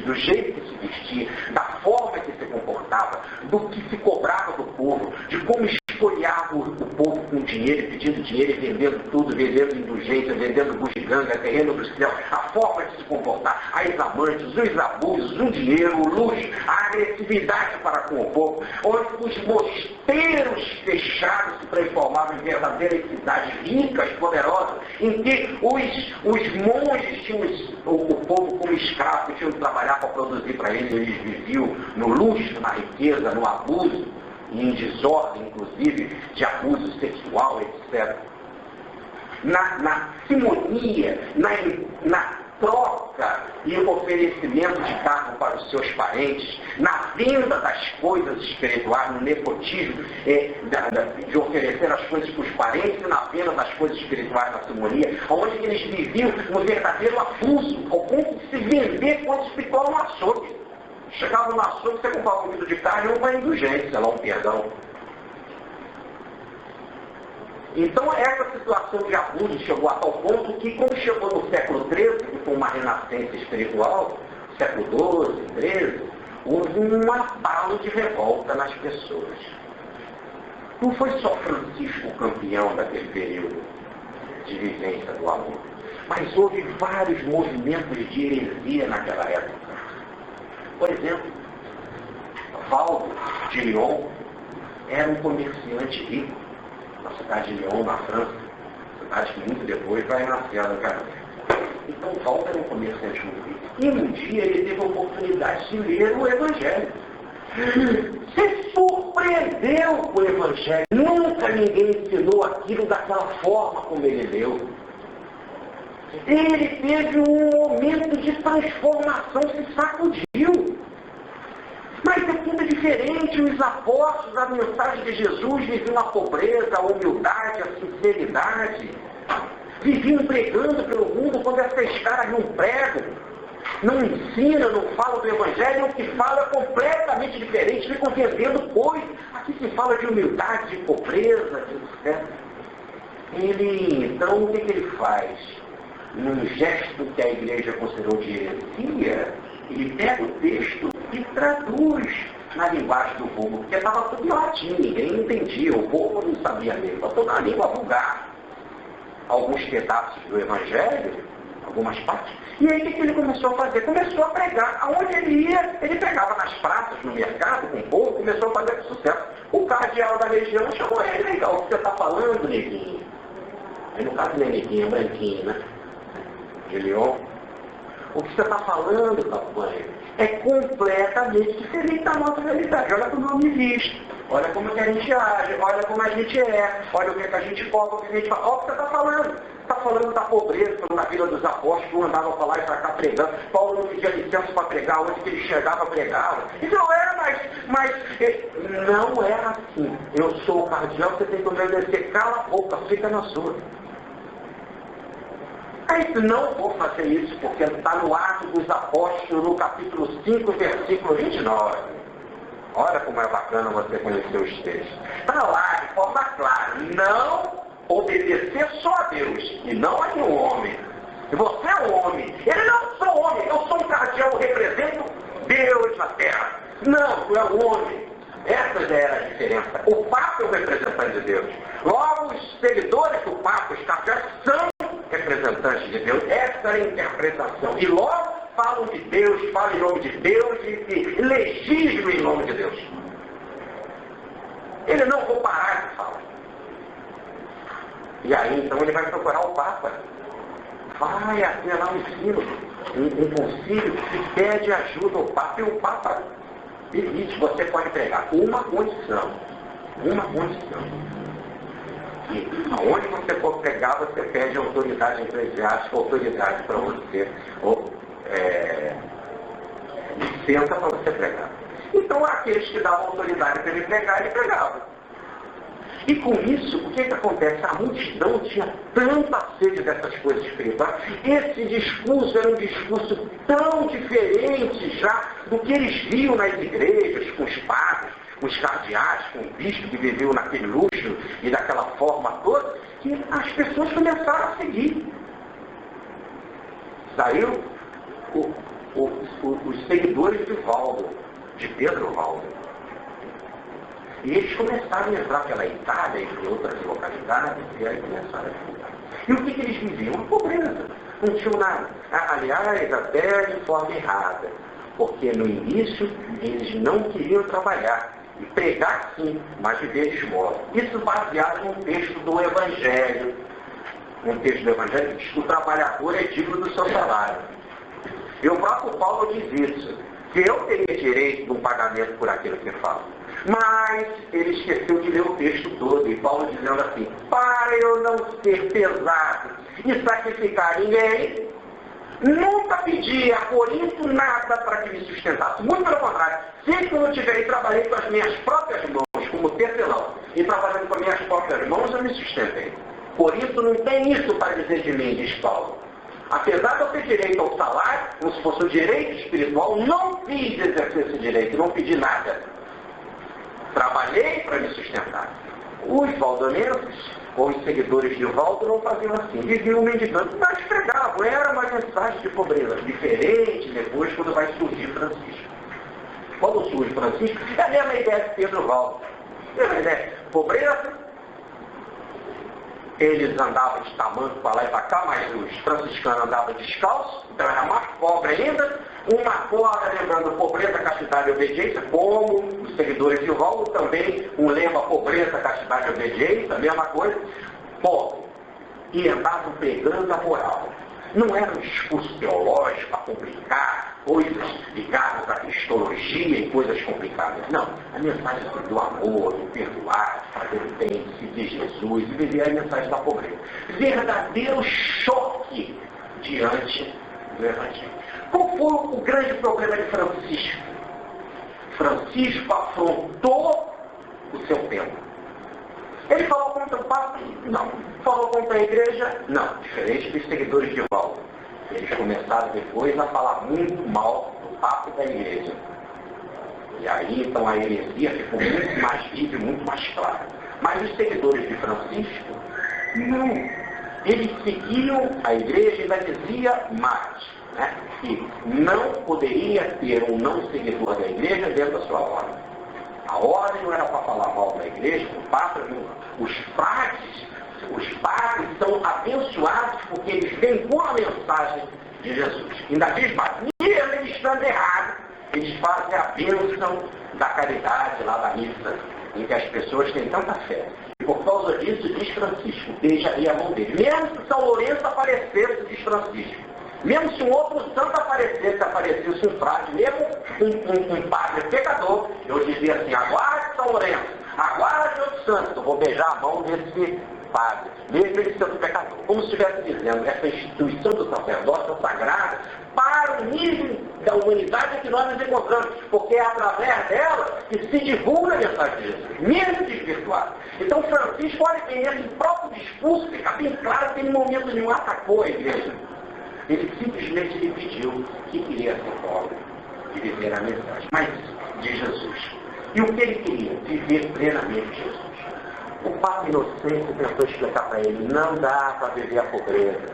do jeito que se vestia, da forma que se comportava, do que se cobrava do povo, de como espoliava o povo com dinheiro, pedindo dinheiro e vendendo tudo, vendendo indulgência, vendendo bugiganga, terreno industrial, a forma de se comportar, as amantes, os abusos, o dinheiro, o luxo, a agressividade para com o povo, onde os mosteiros fechados se transformavam em verdadeiras cidades ricas, poderosas, em que os monges tinham o povo como escravo, tinham que trabalhar para produzir para eles, eles viviam no luxo, na riqueza, no abuso, e em desordem, inclusive, de abuso sexual, etc. Na simonia, na troca e oferecimento de cargo para os seus parentes, na venda das coisas espirituais, no nepotismo, de oferecer as coisas para os parentes e na venda das coisas espirituais na simonia, onde eles viviam no verdadeiro abuso, ao ponto de se vender coisa espiritual no açougue. Chegava no açougue, você comprava um quilo de carne e uma indulgência, lá um perdão. Então, essa situação de abuso chegou a tal ponto que, quando chegou no século XIII, com uma renascença espiritual, século XII, XIII, houve um abalo de revolta nas pessoas. Não foi só Francisco o campeão daquele período de vivência do amor, mas houve vários movimentos de heresia naquela época. Por exemplo, Valdo de Lyon era um comerciante rico, na cidade de Lyon, na França, cidade que muito depois vai nascer no Canadá. Então, Valdo era um comerciante muito rico. E um dia ele teve a oportunidade de ler o Evangelho. Se surpreendeu com o Evangelho. Nunca ninguém ensinou aquilo daquela forma como ele leu. Ele teve um momento de transformação, se sacudiu. Mas é tudo diferente. Os apóstolos, a mensagem de Jesus, viviam a pobreza, a humildade, a sinceridade. Viviam pregando pelo mundo quando essas caras não pregam, não ensinam, não falam do Evangelho. O que fala é completamente diferente, ficam vendendo coisas. Aqui se fala de humildade, de pobreza, de sucesso. Então, o que ele faz? Num gesto que a igreja considerou de heresia, ele pega o texto e traduz na linguagem do povo, porque estava tudo em latim, ninguém entendia, o povo não sabia mesmo, estava toda a língua vulgar. Alguns pedaços do Evangelho, algumas partes. E aí o que ele começou a fazer? Começou a pregar. Aonde ele ia, ele pregava nas praças, no mercado, com o povo, começou a fazer sucesso. O cardeal da região chamou ele, legal, o que você está falando, neguinho? Aí no caso não é neguinho, é branquinho, né? De Leão. O que você está falando, campanha, é completamente diferente da nossa realidade. Olha como eu me visto, olha como que a gente age, olha como a gente é, olha o que a gente cobra, o que a gente fala. Olha o que você está falando. Está falando da pobreza, na vida dos apóstolos, que andavam para lá e para cá pregando. Paulo não pedia licença para pregar, onde que ele chegava, pregava. Isso não era, mas não era assim. Eu sou o cardeal, você tem que obedecer. Cala a boca, fica na sua. Aí não vou fazer isso, porque está no Atos dos Apóstolos, no capítulo 5, versículo 29. Olha como é bacana você conhecer os textos. Está lá, de forma clara, não obedecer só a Deus, e não a nenhum homem. E você é um homem. Ele não sou homem, eu sou um cardeal, eu represento Deus na terra. Não, tu é um homem. Essa já era a diferença. O Papa é o representante de Deus. Logo, os seguidores do Papa, os cafés, são representantes de Deus. Essa é a interpretação. E logo falam de Deus, falam em nome de Deus e legislam em nome de Deus. Ele não vou parar de falar. E aí, então, ele vai procurar o Papa. Vai assinar um ensino, um concílio que pede ajuda ao Papa. E o Papa diz, você pode pregar uma condição. Uma condição. E aonde você for pregar, você pede autoridade eclesiástica, autoridade para você, licença para você pregar. Então, aqueles que davam autoridade para ele pregar, ele pregava. E com isso, o que acontece? A multidão tinha tanta sede dessas coisas espirituais. Esse discurso era um discurso tão diferente já do que eles viam nas igrejas, com os padres, com os cardeais, com o bispo que viveu naquele luxo e daquela forma toda, que as pessoas começaram a seguir. Saiu os seguidores de Valdo, de Pedro Valdo. E eles começaram a entrar pela Itália e outras localidades, e aí começaram a estudar. E o que eles viviam? A pobreza. Não tinham nada. Aliás, até de forma errada. Porque no início eles não queriam trabalhar. E pregar sim, mas viver de esmola. Isso baseado num texto do Evangelho. Um texto do Evangelho que diz que o trabalhador é digno do seu salário. E o próprio Paulo diz isso. Que eu teria direito de um pagamento por aquilo que falo. Mas ele esqueceu de ler o texto todo, e Paulo dizendo assim, para eu não ser pesado e sacrificar ninguém, nunca pedi a Corinto nada para que me sustentasse. Muito pelo contrário, sempre que eu tiver e trabalhei com as minhas próprias mãos, como tecelão, e trabalhando com as minhas próprias mãos, eu me sustentei. Corinto não tem isso para dizer de mim, diz Paulo. Apesar de eu ter direito ao salário, como se fosse o direito espiritual, não fiz exercer esse direito, não pedi nada. Trabalhei para me sustentar. Os valdoneses, ou os seguidores de Valdo, não faziam assim. Viviam mendigando, mas pregavam. Era uma mensagem de pobreza. Diferente depois, quando vai surgir Francisco. Quando surge Francisco, é a mesma ideia de Pedro Valdo. É a mesma ideia. Pobreza. Eles andavam de tamanco para lá e para cá, mas os franciscanos andavam descalços, então era mais pobre ainda. Uma corda lembrando pobreza, castidade e obediência, como os seguidores de Valdo, também um lema pobreza, castidade e obediência, a mesma coisa, pobre. E andavam pregando a moral. Não era um discurso teológico para complicar coisas ligadas à cristologia e coisas complicadas. Não. A mensagem do amor, do perdoar, fazer o bem, seguir Jesus e viver a mensagem da pobreza. Verdadeiro choque diante do Evangelho. Qual foi o grande problema de Francisco? Francisco afrontou o seu tempo. Ele falou contra o Papa? Não. Falou contra a igreja? Não. Diferente dos seguidores de Valdo. Eles começaram depois a falar muito mal do Papa e da igreja. E aí, então, a heresia ficou muito mais viva e muito mais clara. Mas os seguidores de Francisco, não. Eles seguiam a igreja e ainda dizia mais, né? Que não poderia ter um não seguidor da igreja dentro da sua ordem. A ordem não era para falar mal da igreja, o Papa não. Os padres são abençoados porque eles vêm com a mensagem de Jesus. Ainda diz mais, mesmo eles estando errados, eles fazem a bênção da caridade lá da missa, em que as pessoas têm tanta fé. E por causa disso, diz Francisco, beijaria a mão dele. Mesmo se São Lourenço aparecesse, diz Francisco. Mesmo se um outro santo aparecesse um frade, mesmo um padre pecador, eu dizia assim, aguarde São Lourenço, aguarde outro santo, eu vou beijar a mão desse padre, mesmo ele sendo pecador. Como se estivesse dizendo, essa instituição do sacerdócio sagrada, para o nível da humanidade que nós nos encontramos, porque é através dela que se divulga a mensagem de Jesus, mesmo desvirtuado. Então Francisco, olha bem, nesse próprio discurso, fica bem claro que em momento nenhum atacou a igreja. Ele simplesmente lhe pediu que queria ser pobre e viver a mensagem, mas de Jesus. E o que ele queria? Viver plenamente Jesus. O Papa Inocêncio tentou explicar para ele, não dá para viver a pobreza,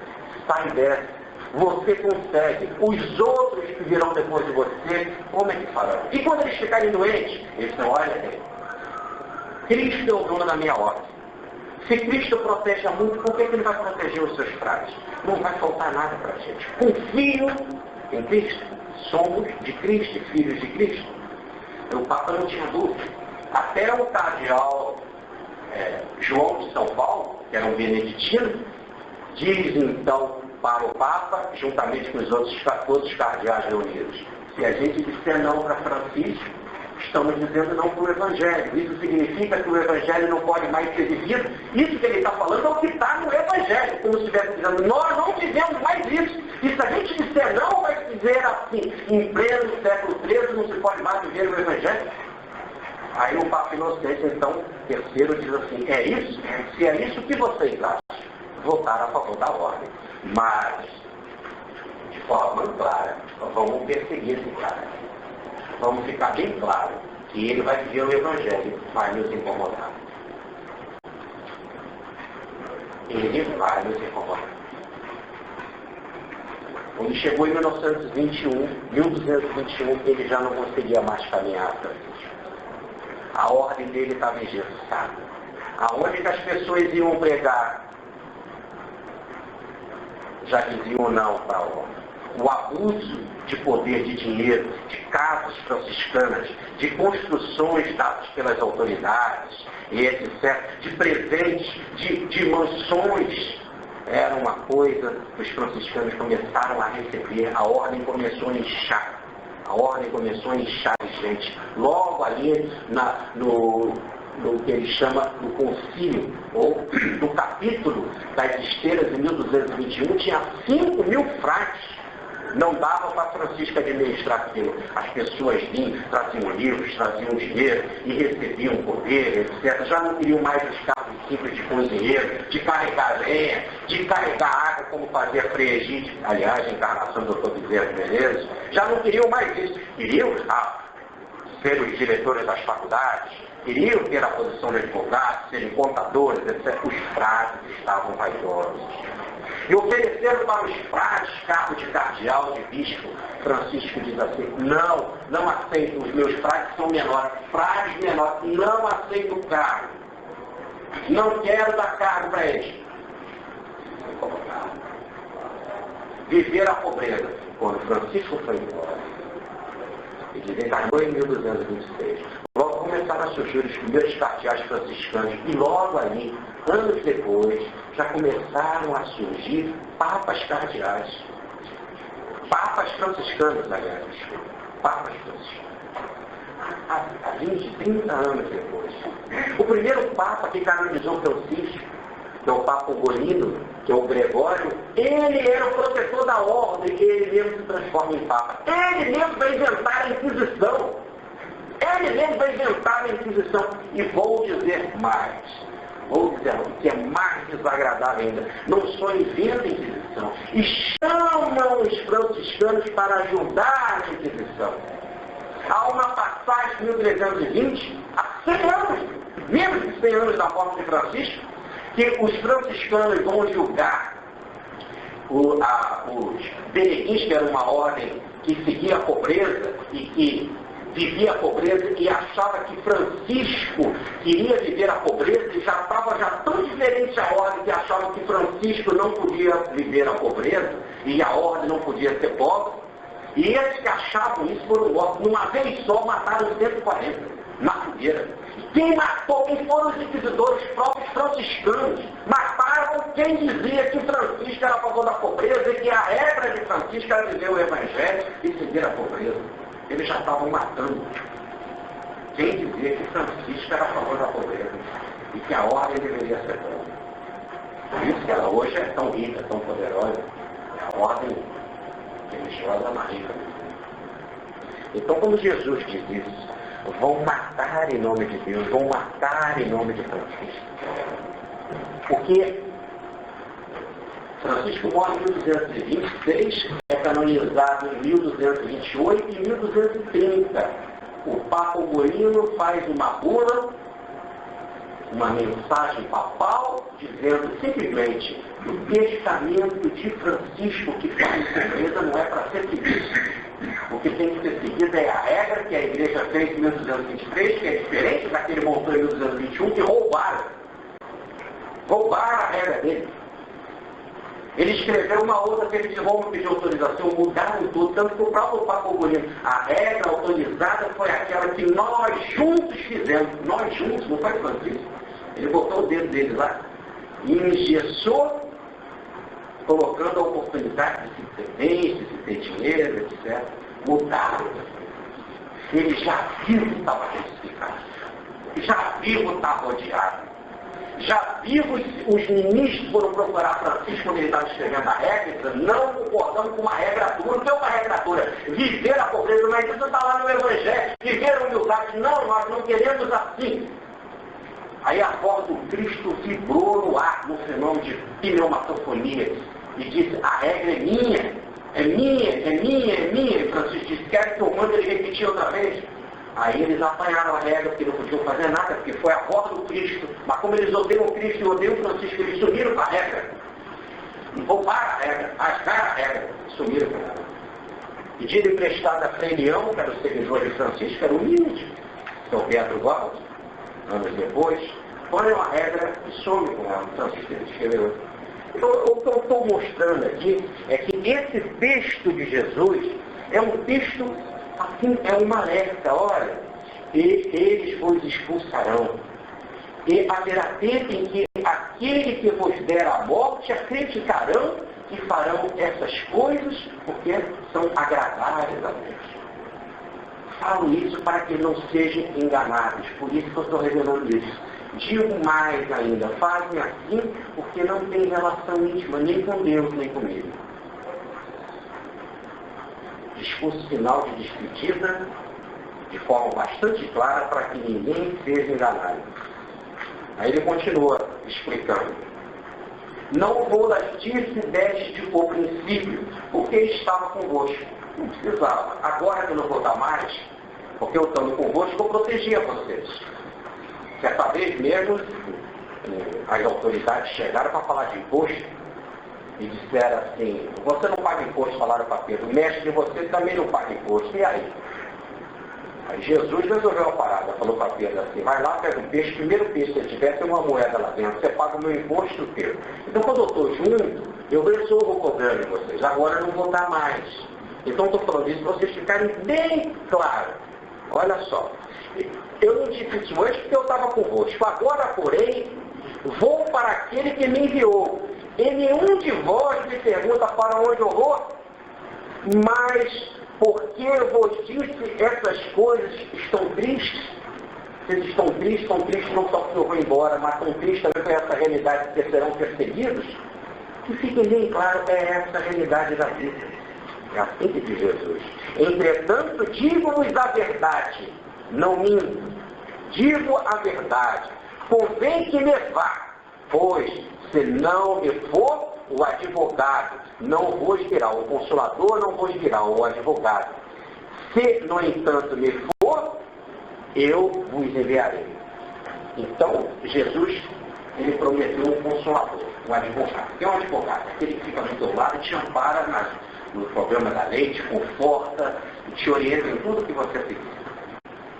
sai dessa, você consegue, os outros que virão depois de você, como é que farão? E quando eles ficarem doentes, eles dizem, olha, Cristo é o dono da minha ordem. Se Cristo protege a muito, por que ele vai proteger os seus frades? Não vai faltar nada para a gente. Confio em Cristo. Somos de Cristo, filhos de Cristo. O Papa não tinha dúvida. Até o cardeal João de São Paulo, que era um beneditino, diz então para o Papa, juntamente com os outros cardeais reunidos, se a gente disser não para Francisco, estamos dizendo não para o Evangelho. Isso significa que o Evangelho não pode mais ser vivido. Isso que ele está falando é o que está no Evangelho. Como se estivesse dizendo, nós não vivemos mais isso. E se a gente disser não, vai dizer assim, em pleno século XIII não se pode mais viver o Evangelho. Aí o Papa Inocêncio, então, terceiro, diz assim, é isso? Se é isso que vocês acham, votar a favor da ordem. Mas, de forma clara, nós vamos perseguir esse cara. Vamos ficar bem claro que ele vai viver o Evangelho, vai nos incomodar. Ele vai nos incomodar. Quando chegou em 1221, ele já não conseguia mais caminhar. A ordem dele estava engessada. Aonde que as pessoas iam pregar, já diziam não para a ordem. O abuso de poder, de dinheiro, de casas franciscanas, de construções dadas pelas autoridades, e etc., de presentes, de mansões, era uma coisa que os franciscanos começaram a receber, a ordem começou a inchar. A ordem começou a inchar de gente. Logo ali no que ele chama do concílio, ou do capítulo das esteiras de 1221, tinha 5.000 frades. Não dava para Francisco administrar aquilo. As pessoas vinham, traziam livros, traziam dinheiro e recebiam poder, etc. Já não queriam mais os cargos simples de cozinheiro, de carregar lenha, de carregar água como fazia Frei Egídio, aliás, a encarnação do Dr. Bezerra Menezes. Já não queriam mais isso. Queriam ser os diretores das faculdades, queriam ter a posição de advogados, serem contadores, etc. Os frades estavam vaidosos. E ofereceram para os frades cargo de cardeal, de bispo. Francisco diz assim, não aceito, os meus frades são menores. Frades menores, não aceito o cargo. Não quero dar cargo para eles. Viver a pobreza. Quando Francisco foi embora, ele desencarnou em 1226. Logo começaram a surgir os primeiros cardeais franciscanos e logo ali, anos depois, já começaram a surgir papas cardeais. Papas franciscanos, aliás. Papas franciscanos. Há 20, 30 anos depois. O primeiro papa que canonizou Francisco que é o Papa Ugolino, que é o Gregório, ele era o protetor da ordem, e ele mesmo se transforma em Papa. Ele mesmo vai inventar a Inquisição. Ele mesmo vai inventar a Inquisição. E vou dizer mais. Vou dizer o que é mais desagradável ainda. Não só inventa a Inquisição, e chamam os franciscanos para ajudar a Inquisição. Há uma passagem de 1320, há 100 anos, menos de 100 anos da morte de Francisco, que os franciscanos vão julgar os benedictins, que era uma ordem que seguia a pobreza e que vivia a pobreza e achava que Francisco queria viver a pobreza e já estava tão diferente a ordem que achava que Francisco não podia viver a pobreza e a ordem não podia ser pobre. E esses que achavam isso foram mortos. Numa vez só mataram 140 na fogueira. Quem matou? Quem foram os inquisidores? Os próprios franciscanos. Mataram quem dizia que Francisco era a favor da pobreza e que a regra de Francisco era viver o Evangelho e seguir a pobreza. Eles já estavam matando quem dizia que Francisco era a favor da pobreza e que a ordem deveria ser boa. Por isso que ela hoje é tão rica, tão poderosa. É a ordem religiosa mais rica. Então, quando Jesus diz isso, vão matar em nome de Deus, vão matar em nome de Francisco. Porque Francisco morre em 1226, é canonizado em 1228 e 1230. O Papa Ugolino faz uma bula, uma mensagem papal, dizendo simplesmente que o testamento de Francisco que faz pobreza não é para ser seguido. O que tem que ser seguido é a regra que a igreja fez em 1223, que é diferente daquele montou em 1221, que roubaram a regra dele. Ele escreveu uma outra que eles vão pedir autorização, mudaram tudo, tanto que o próprio Papa Ugolino, a regra autorizada foi aquela que nós juntos fizemos. Nós juntos, não foi Francisco? Ele botou o dedo dele lá e engessou, colocando a oportunidade de se ter bem, de se ter dinheiro, etc. Mudaram. Ele já viu que estava crucificado. Já viu que estava odiado. Já vivos os ministros foram procurar Francisco quando ele estava escrevendo a regra, dizendo, não concordamos com uma regra dura. O que é uma regra dura? Viver a pobreza, mas isso está lá no Evangelho. Viver a humildade. Não, nós não queremos assim. Aí a voz do Cristo vibrou no ar, no fenômeno de pneumatofonia, e disse, a regra é minha, é minha, é minha, é minha. E Francisco disse, quer que eu mande ele repetir outra vez? Aí eles apanharam a regra, porque não podiam fazer nada, porque foi a voz do Cristo. Mas como eles odeiam o Cristo e odeiam o Francisco, eles sumiram com a regra. Roubaram a regra, rasgaram a regra, sumiram com ela. Pediram emprestado a Frei Leão, que era o seguidor de Francisco, era humilde. São Pedro Valls, anos depois, põe a regra e some com ela. Francisco escreveu. Então, o que eu estou mostrando aqui é que esse texto de Jesus é um texto, assim, é uma alerta, olha, e eles vos expulsarão. E haverá tempo em que aquele que vos der a morte acreditarão e farão essas coisas porque são agradáveis a Deus. Falo isso para que não sejam enganados, por isso que eu estou revelando isso. Digo mais ainda, fazem assim porque não tem relação íntima nem com Deus, nem comigo. Discurso final de despedida, de forma bastante clara, para que ninguém seja enganado. Aí ele continua explicando. Não vou das disse deste o princípio, porque estava convosco. Não precisava. Agora que eu não vou dar mais, porque eu estando convosco, eu protegia vocês. Certa vez mesmo, as autoridades chegaram para falar de imposto e disseram assim, você não paga imposto, falaram para Pedro, o mestre de você também não paga imposto, e aí? Aí Jesus resolveu a parada, falou para Pedro assim, vai lá, pega um peixe, primeiro peixe que você tiver, tem uma moeda lá dentro, você paga o meu imposto teu. Então quando eu estou junto, eu resolvo cobrando de vocês, agora eu não vou dar mais. Então estou falando isso para vocês ficarem bem claros. Olha só, eu não disse isso antes porque eu estava convosco, agora porém, vou para aquele que me enviou. E nenhum de vós me pergunta para onde eu vou, mas porque vos disse essas coisas estão tristes? Vocês estão tristes não só porque eu vou embora, mas estão tristes também com essa realidade de que serão perseguidos? Que fique bem claro, é essa a realidade da vida. É assim que diz Jesus. Entretanto, digo-vos a verdade, não minto. Digo a verdade. Convém que me vá, pois, se não me for, o advogado não vos virá, o consolador não vos virá, o advogado. Se, no entanto, me for, eu vos enviarei. Então, Jesus, ele prometeu um consolador, um advogado. Que é um advogado? Aquele que fica do teu lado e te ampara no problema da lei, te conforta, te orienta em tudo que você precisa.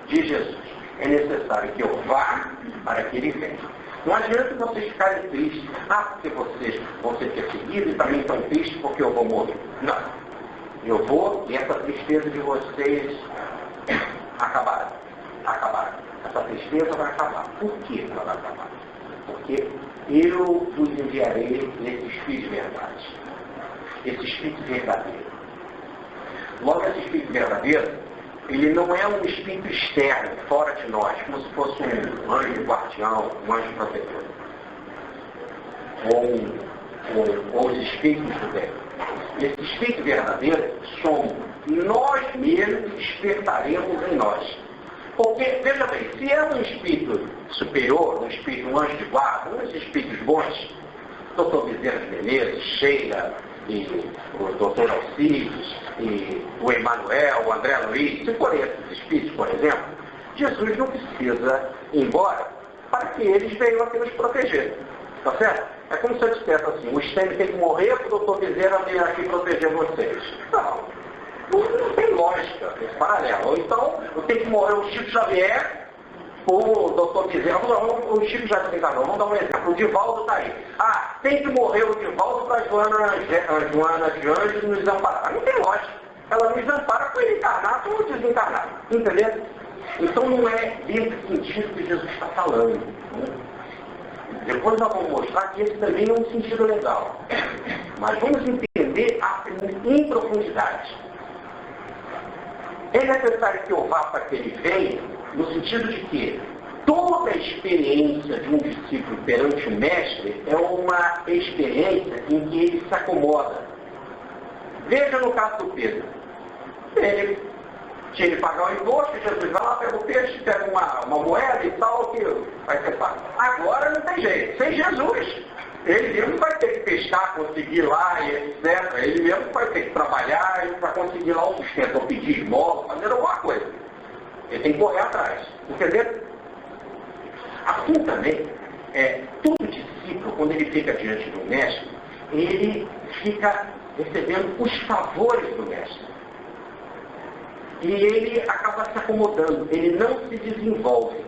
Diz Jesus, é necessário que eu vá para que ele venha. Não adianta vocês ficarem tristes. Porque vocês vão ser perseguidos e também estão tristes porque eu vou morrer. Não. Eu vou e essa tristeza de vocês acabará. Essa tristeza vai acabar. Por que ela vai acabar? Porque eu vos enviarei esse Espírito de verdade. Esse Espírito verdadeiro. Logo, esse Espírito verdadeiro, ele não é um espírito externo, fora de nós, como se fosse um anjo guardião, um anjo protetor. Ou os espíritos do bem. Esse espírito verdadeiro somos nós mesmos, despertaremos em nós. Porque, veja bem, se é um espírito superior, um anjo de guarda, uns espíritos bons, Dr. Bezerra de Menezes, Sheila, e o Dr. Alcides, e o Emanuel, o André Luiz, se for esses espíritos, por exemplo, Jesus não precisa ir embora para que eles venham aqui nos proteger. Tá certo? É como se eu dissesse assim, o Stênio tem que morrer para o Dr. Bezerra vir aqui proteger vocês. Não tem lógica esse paralelo. Ou então, eu tenho que morrer o Chico Xavier, o Dr. Bezerra, o Chico já desencarnou, vamos dar um exemplo, o Divaldo está aí. Tem que morrer o Divaldo para a Joana de Anjos nos amparar. Não tem lógica. Ela nos ampara com ele encarnado ou desencarnado. Entendeu? Então não é desse sentido que Jesus está falando. Depois nós vamos mostrar que esse também é um sentido legal. Mas vamos entender em profundidade. É necessário que eu vá para que ele venha, no sentido de que toda a experiência de um discípulo perante o mestre é uma experiência em que ele se acomoda. Veja no caso do Pedro. Ele tinha que pagar o imposto, Jesus vai lá, pega o peixe, pega uma moeda e tal, que vai ser pago. Agora não tem jeito, sem Jesus. Ele mesmo vai ter que pescar, conseguir lá e etc. Ele mesmo vai ter que trabalhar para conseguir lá o sustento, ou pedir esmola, fazer alguma coisa. Ele tem que correr atrás. Entendeu? Assim também, todo discípulo, quando ele fica diante do mestre, ele fica recebendo os favores do mestre. E ele acaba se acomodando, ele não se desenvolve.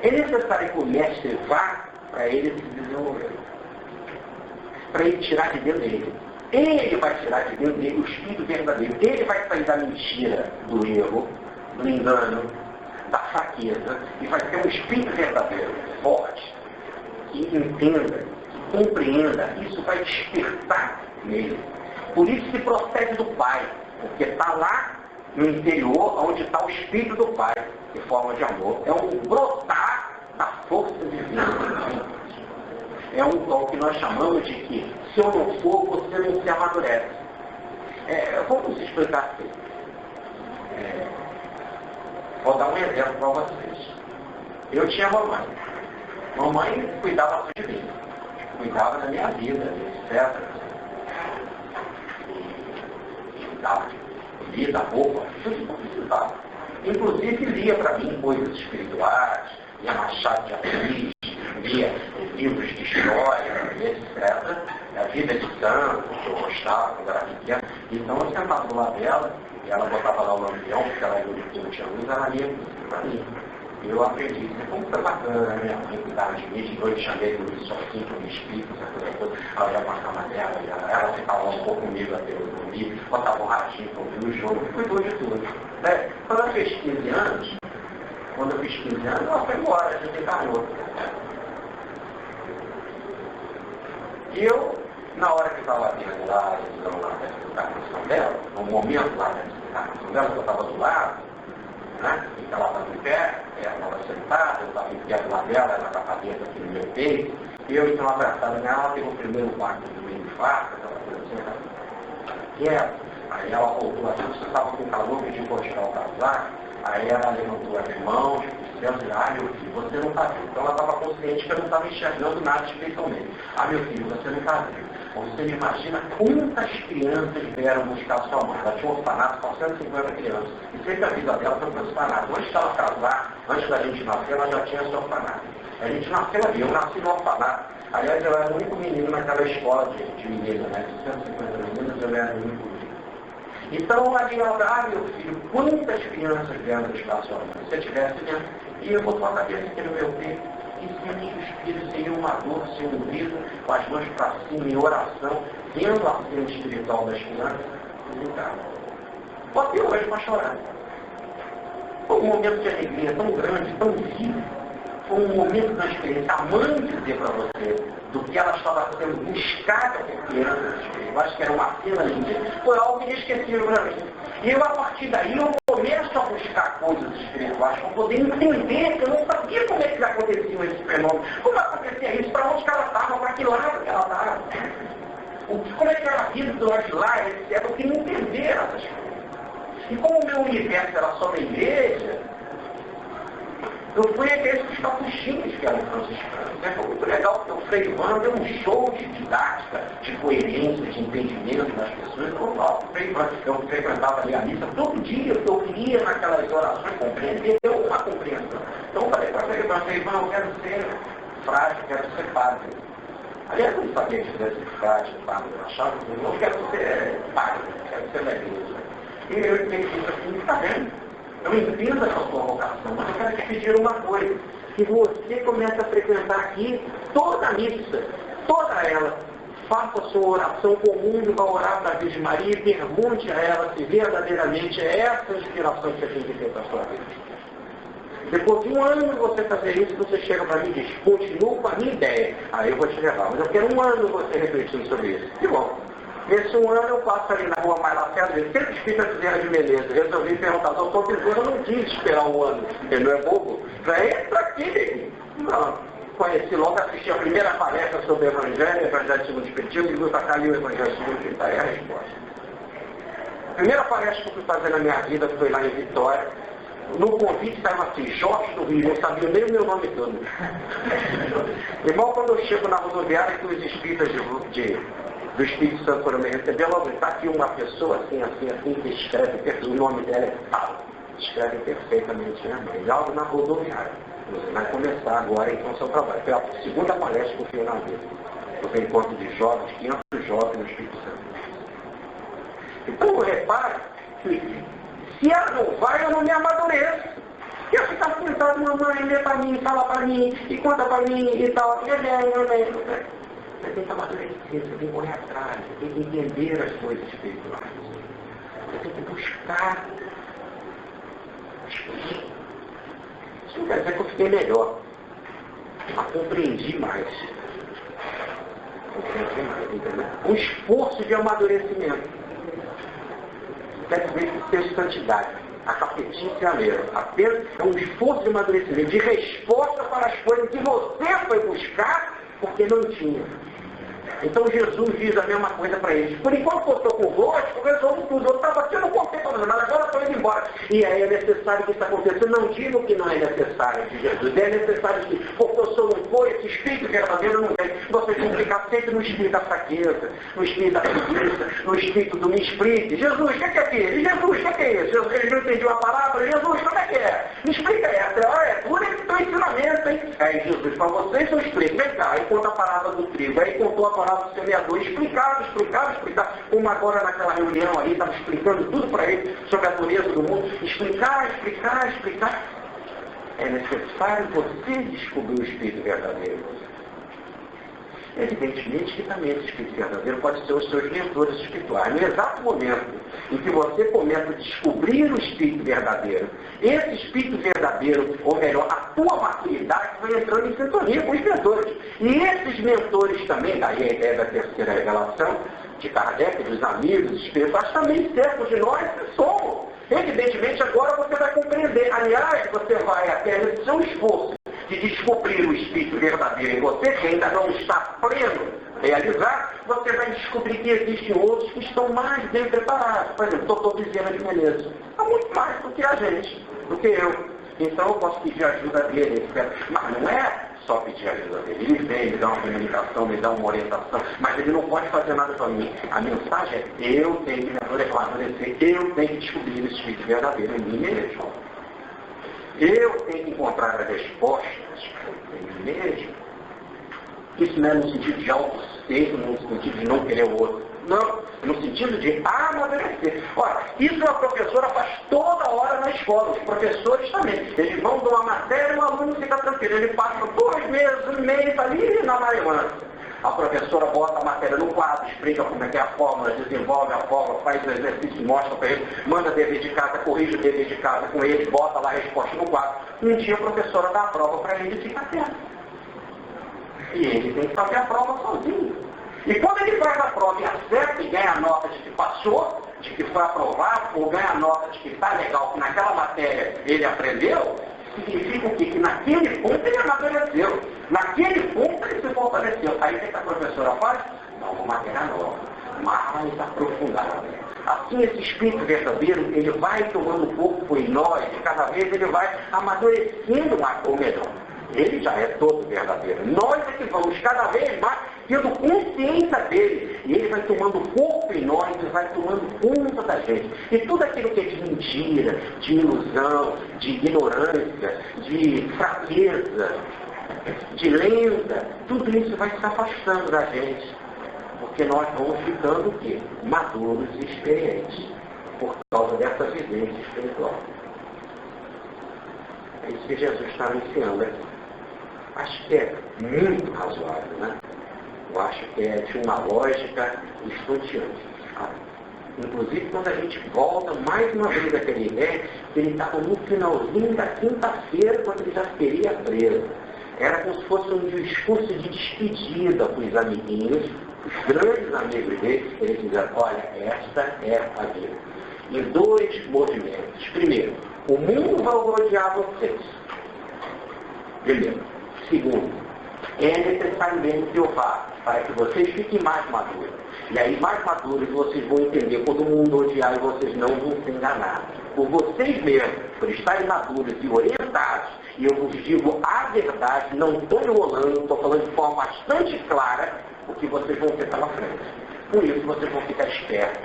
É necessário que o mestre vá para ele se desenvolver. Para ele tirar de dentro dele. Ele vai tirar de dentro dele o espírito verdadeiro. Ele vai sair da mentira, do erro, do engano, da fraqueza, e vai ter um espírito verdadeiro, forte, que entenda, que compreenda. Isso vai despertar nele. Por isso se procede do Pai, porque está lá no interior, onde está o espírito do Pai, de forma de amor. É um brotar da força divina. É um dom que nós chamamos de que, se eu não for, você não se amadurece. Vamos explicar assim. Vou dar um exemplo para vocês. Eu tinha mamãe. Mamãe cuidava de mim. Cuidava da minha vida, etc. E cuidava de comida, roupa, tudo que eu precisava. Inclusive lia para mim coisas espirituais, lia Machado de Assis, lia livros de história, etc. A vida de santo, que eu gostava quando era pequena. Então eu sentava do lado dela, e ela botava lá o lampião, porque ela não tinha luz, ela lia para mim. E eu aprendi, como foi bacana, minha mãe cuidava de mim, de noite chamei do Luiz sozinho, com o espírito, essa coisa toda, ela ia para a cama dela, ela ficava um pouco comigo até eu dormir, botava um ratinho para ouvir o jogo, cuidou de tudo. Quando eu fiz 15 anos, ela foi embora, a gente encarnou. E eu, na hora que estava tendo lá, a desencarnação dela, no momento lá da desencarnação dela, que eu estava do lado, né? Então ela estava em pé, ela estava sentada, eu estava em pé do lado dela, ela estava dentro aqui no meu peito, e eu então abraçado nela, ela teve o primeiro impacto do meio infarto, aquela coisa assim, ela quieto. Aí ela voltou assim, você estava com calor, pediu para eu tirar o casaco, aí ela levantou as mãos, dizendo, meu filho, você não está vivo. Então ela estava consciente que eu não estava enxergando nada especialmente. Meu filho, você não está vivo. Você imagina quantas crianças vieram buscar sua mãe. Ela tinha um orfanato com 150 crianças. E sempre a vida dela foi para o orfanato. Antes dela casar, antes da gente nascer, ela já tinha seu orfanato. A gente nasceu ali, eu nasci no orfanato. Aliás, eu era o único menino naquela escola de meninas, né? De 150 meninas, eu era o único menino. Então, ali ela meu filho, quantas crianças vieram buscar sua mãe? Se eu tivesse dentro, e eu botou a cabeça aqui no meu peito, e se os filhos seriam uma dor, sem um grito, com as mãos para cima, em oração, vendo a cena espiritual das crianças, e cara, botei hoje para chorar. Foi um momento de alegria tão grande, tão vivo. Foi um momento da experiência. A mãe dizer para você do que ela estava sendo buscada por crianças. Eu acho que era uma cena linda. Foi algo inesquecível para mim. E eu, a partir daí, eu começo a buscar coisas espirituais para poder entender que eu não sabia como é que acontecia esse fenômeno. Como acontecia isso? Para onde que ela estava? Para que lado que ela estava? Como é que ela vive do lado de lá? Etc. Eu queria entender essas coisas. E como o meu universo era só na igreja, eu fui aqueles capuchinhos que eram franciscanos. Foi muito legal, porque o Frei Ivan deu um show de didática, de coerência, de entendimento das pessoas. Eu frequentava ali a missa todo dia, porque eu queria naquelas orações compreender, deu uma compreensão. Então eu falei para o Frei Ivan, eu quero ser frade, eu quero ser padre. Aliás, eu não sabia que queria ser frade, padre, eu achava que eu quero ser padre, eu quero ser da igreja. E eu disse assim, está vendo? Eu entendo essa sua vocação, mas eu quero te pedir uma coisa. Que você comece a frequentar aqui toda a missa, toda ela. Faça a sua oração comum e vá orar para a Virgem Maria e pergunte a ela se verdadeiramente é essa a inspiração que você tem que ter para a sua vida. Depois de um ano você fazer isso, você chega para mim e diz, continuo com a minha ideia. Aí eu vou te levar. Mas eu quero um ano você refletindo sobre isso. Que bom. Nesse um ano eu passo ali na rua mais Lacerda, sempre espírita de Menezes. Resolvi perguntar, doutor Pintura, eu não quis esperar um ano. Ele não é bobo? Para ele, para quê? Não. Conheci logo, assisti a primeira palestra sobre o Evangelho segundo o Espiritismo, e fui para cá ali o Evangelho segundo o Espiritismo. Aí é a resposta. A primeira palestra que eu fui fazer na minha vida foi lá em Vitória. No convite estava assim, Jorge do Rio, não sabia nem o meu nome todo. Irmão, quando eu chego na rodoviária, que os espíritas do Espírito Santo foram me receber, logo está aqui uma pessoa assim, que escreve, o nome dela é Paulo, escreve perfeitamente, né? Mas algo na rodoviária. Você vai começar agora, então, seu trabalho. Foi a segunda palestra que eu fiz na vida. Foi um encontro de jovens, 500 jovens no Espírito Santo. Então, eu reparo que se ela não vai, eu não me amadureço. Eu ficar sentado, mamãe, lê para mim, fala para mim, e conta para mim, e tal. Você tem que amadurecer, você tem que correr atrás, você tem que entender as coisas espirituais. Você tem que buscar. Isso não quer dizer que eu fiquei melhor. Mas compreendi mais. Entendeu? Um esforço de amadurecimento. Quer dizer que ter santidade. A capetice apenas é um esforço de amadurecimento, de resposta para as coisas que você foi buscar porque não tinha. Então Jesus diz a mesma coisa para eles. Por enquanto eu estou convosco, eu resolvo tudo. Eu estava aqui, eu não contei para mas agora estou indo embora. E aí é necessário que isso aconteça. Não digo que não é necessário de Jesus. É necessário que, porque eu sou um foi, esse espírito verdadeiro não vem. Vocês vão ficar sempre no espírito da fraqueza, no espírito da preguiça, no espírito do me explique. Jesus, o que é aquilo? Jesus, o que é isso? Eles não entendiam a palavra. Jesus, como é que é? Me explica essa. É tudo esse teu ensinamento, hein? Aí Jesus, para vocês eu explico. Vem cá, aí conta a parábola do trigo. Aí contou a parábola do semeador, explicava. Como agora naquela reunião aí, estava explicando tudo para ele sobre a dureza do mundo. Explicar. É necessário você descobrir o Espírito verdadeiro. Evidentemente que também esse Espírito verdadeiro pode ser os seus mentores espirituais. No exato momento em que você começa a descobrir o Espírito verdadeiro, esse Espírito verdadeiro, ou melhor, a tua maturidade vai entrando em sintonia com os mentores. E esses mentores também, daí a ideia da terceira revelação, de Kardec, dos amigos espirituais, também cercam de nós que somos. Evidentemente, agora você vai compreender. Aliás, você vai até nesse seu esforço de descobrir o Espírito verdadeiro em você, que ainda não está pleno, realizar, você vai descobrir que existem outros que estão mais bem preparados. Por exemplo, o doutor Bezerra de Menezes. Há muito mais do que a gente, do que eu. Então eu posso pedir ajuda dele, etc. Mas não é só pedir ajuda dele. Ele vem, me dá uma comunicação, me dá uma orientação, mas ele não pode fazer nada para mim. A mensagem é, eu tenho que me amadurecer, eu tenho que descobrir o Espírito verdadeiro em mim mesmo. Eu tenho que encontrar as respostas em mim mesmo. Isso não é no sentido de autossuficiência, no sentido de não querer o outro. Não, no sentido de amadurecer. Ora, isso a professora faz toda hora na escola, os professores também. Eles vão dar uma matéria e o aluno fica tranquilo. Ele passa 2 meses, 1 mês ali na marihuana. A professora bota a matéria no quadro, explica como é que é a fórmula, desenvolve a fórmula, faz o exercício, mostra para ele, manda dever de casa, corrige o dever de casa com ele, bota lá a resposta no quadro. Um dia a professora dá a prova para ele e fica quieto. E ele tem que fazer a prova sozinho. E quando ele faz a prova e acerta e ganha a nota de que passou, de que foi aprovado, ou ganha a nota de que está legal, que naquela matéria ele aprendeu, significa o quê? Que naquele ponto ele amadureceu. Naquele ponto ele se fortaleceu. Aí o que a professora faz? Dá uma matéria nova, mais aprofundada. Assim, esse Espírito verdadeiro, ele vai tomando corpo em nós, e cada vez ele vai amadurecendo mais, ou melhor, ele já é todo verdadeiro. Nós é que vamos cada vez mais tendo consciência dele. E ele vai tomando corpo em nós e vai tomando conta da gente. E tudo aquilo que é de mentira, de ilusão, de ignorância, de fraqueza, de lenda, tudo isso vai se afastando da gente. Porque nós vamos ficando o quê? Maduros e experientes. Por causa dessa vivência espiritual. É isso que Jesus está anunciando aqui. Acho que é muito razoável, né? Eu acho que é de uma lógica estonteante. Inclusive, quando a gente volta mais uma vez àquela ideia, que ele estava no finalzinho da quinta-feira, quando ele já seria preso. Era como se fosse um discurso de despedida com os amiguinhos, os grandes amigos dele. Ele dizia, olha, esta é a vida. Em 2 movimentos. Primeiro, o mundo vai odiar vocês. Primeiro. Segundo, é necessário que eu vá para que vocês fiquem mais maduros. E aí, mais maduros, vocês vão entender quando o mundo odiar e vocês não vão se enganar. Por vocês mesmos, por estarem maduros e orientados, e eu vos digo a verdade, não estou enrolando, estou falando de forma bastante clara o que vocês vão ter pela frente. Por isso, vocês vão ficar espertos.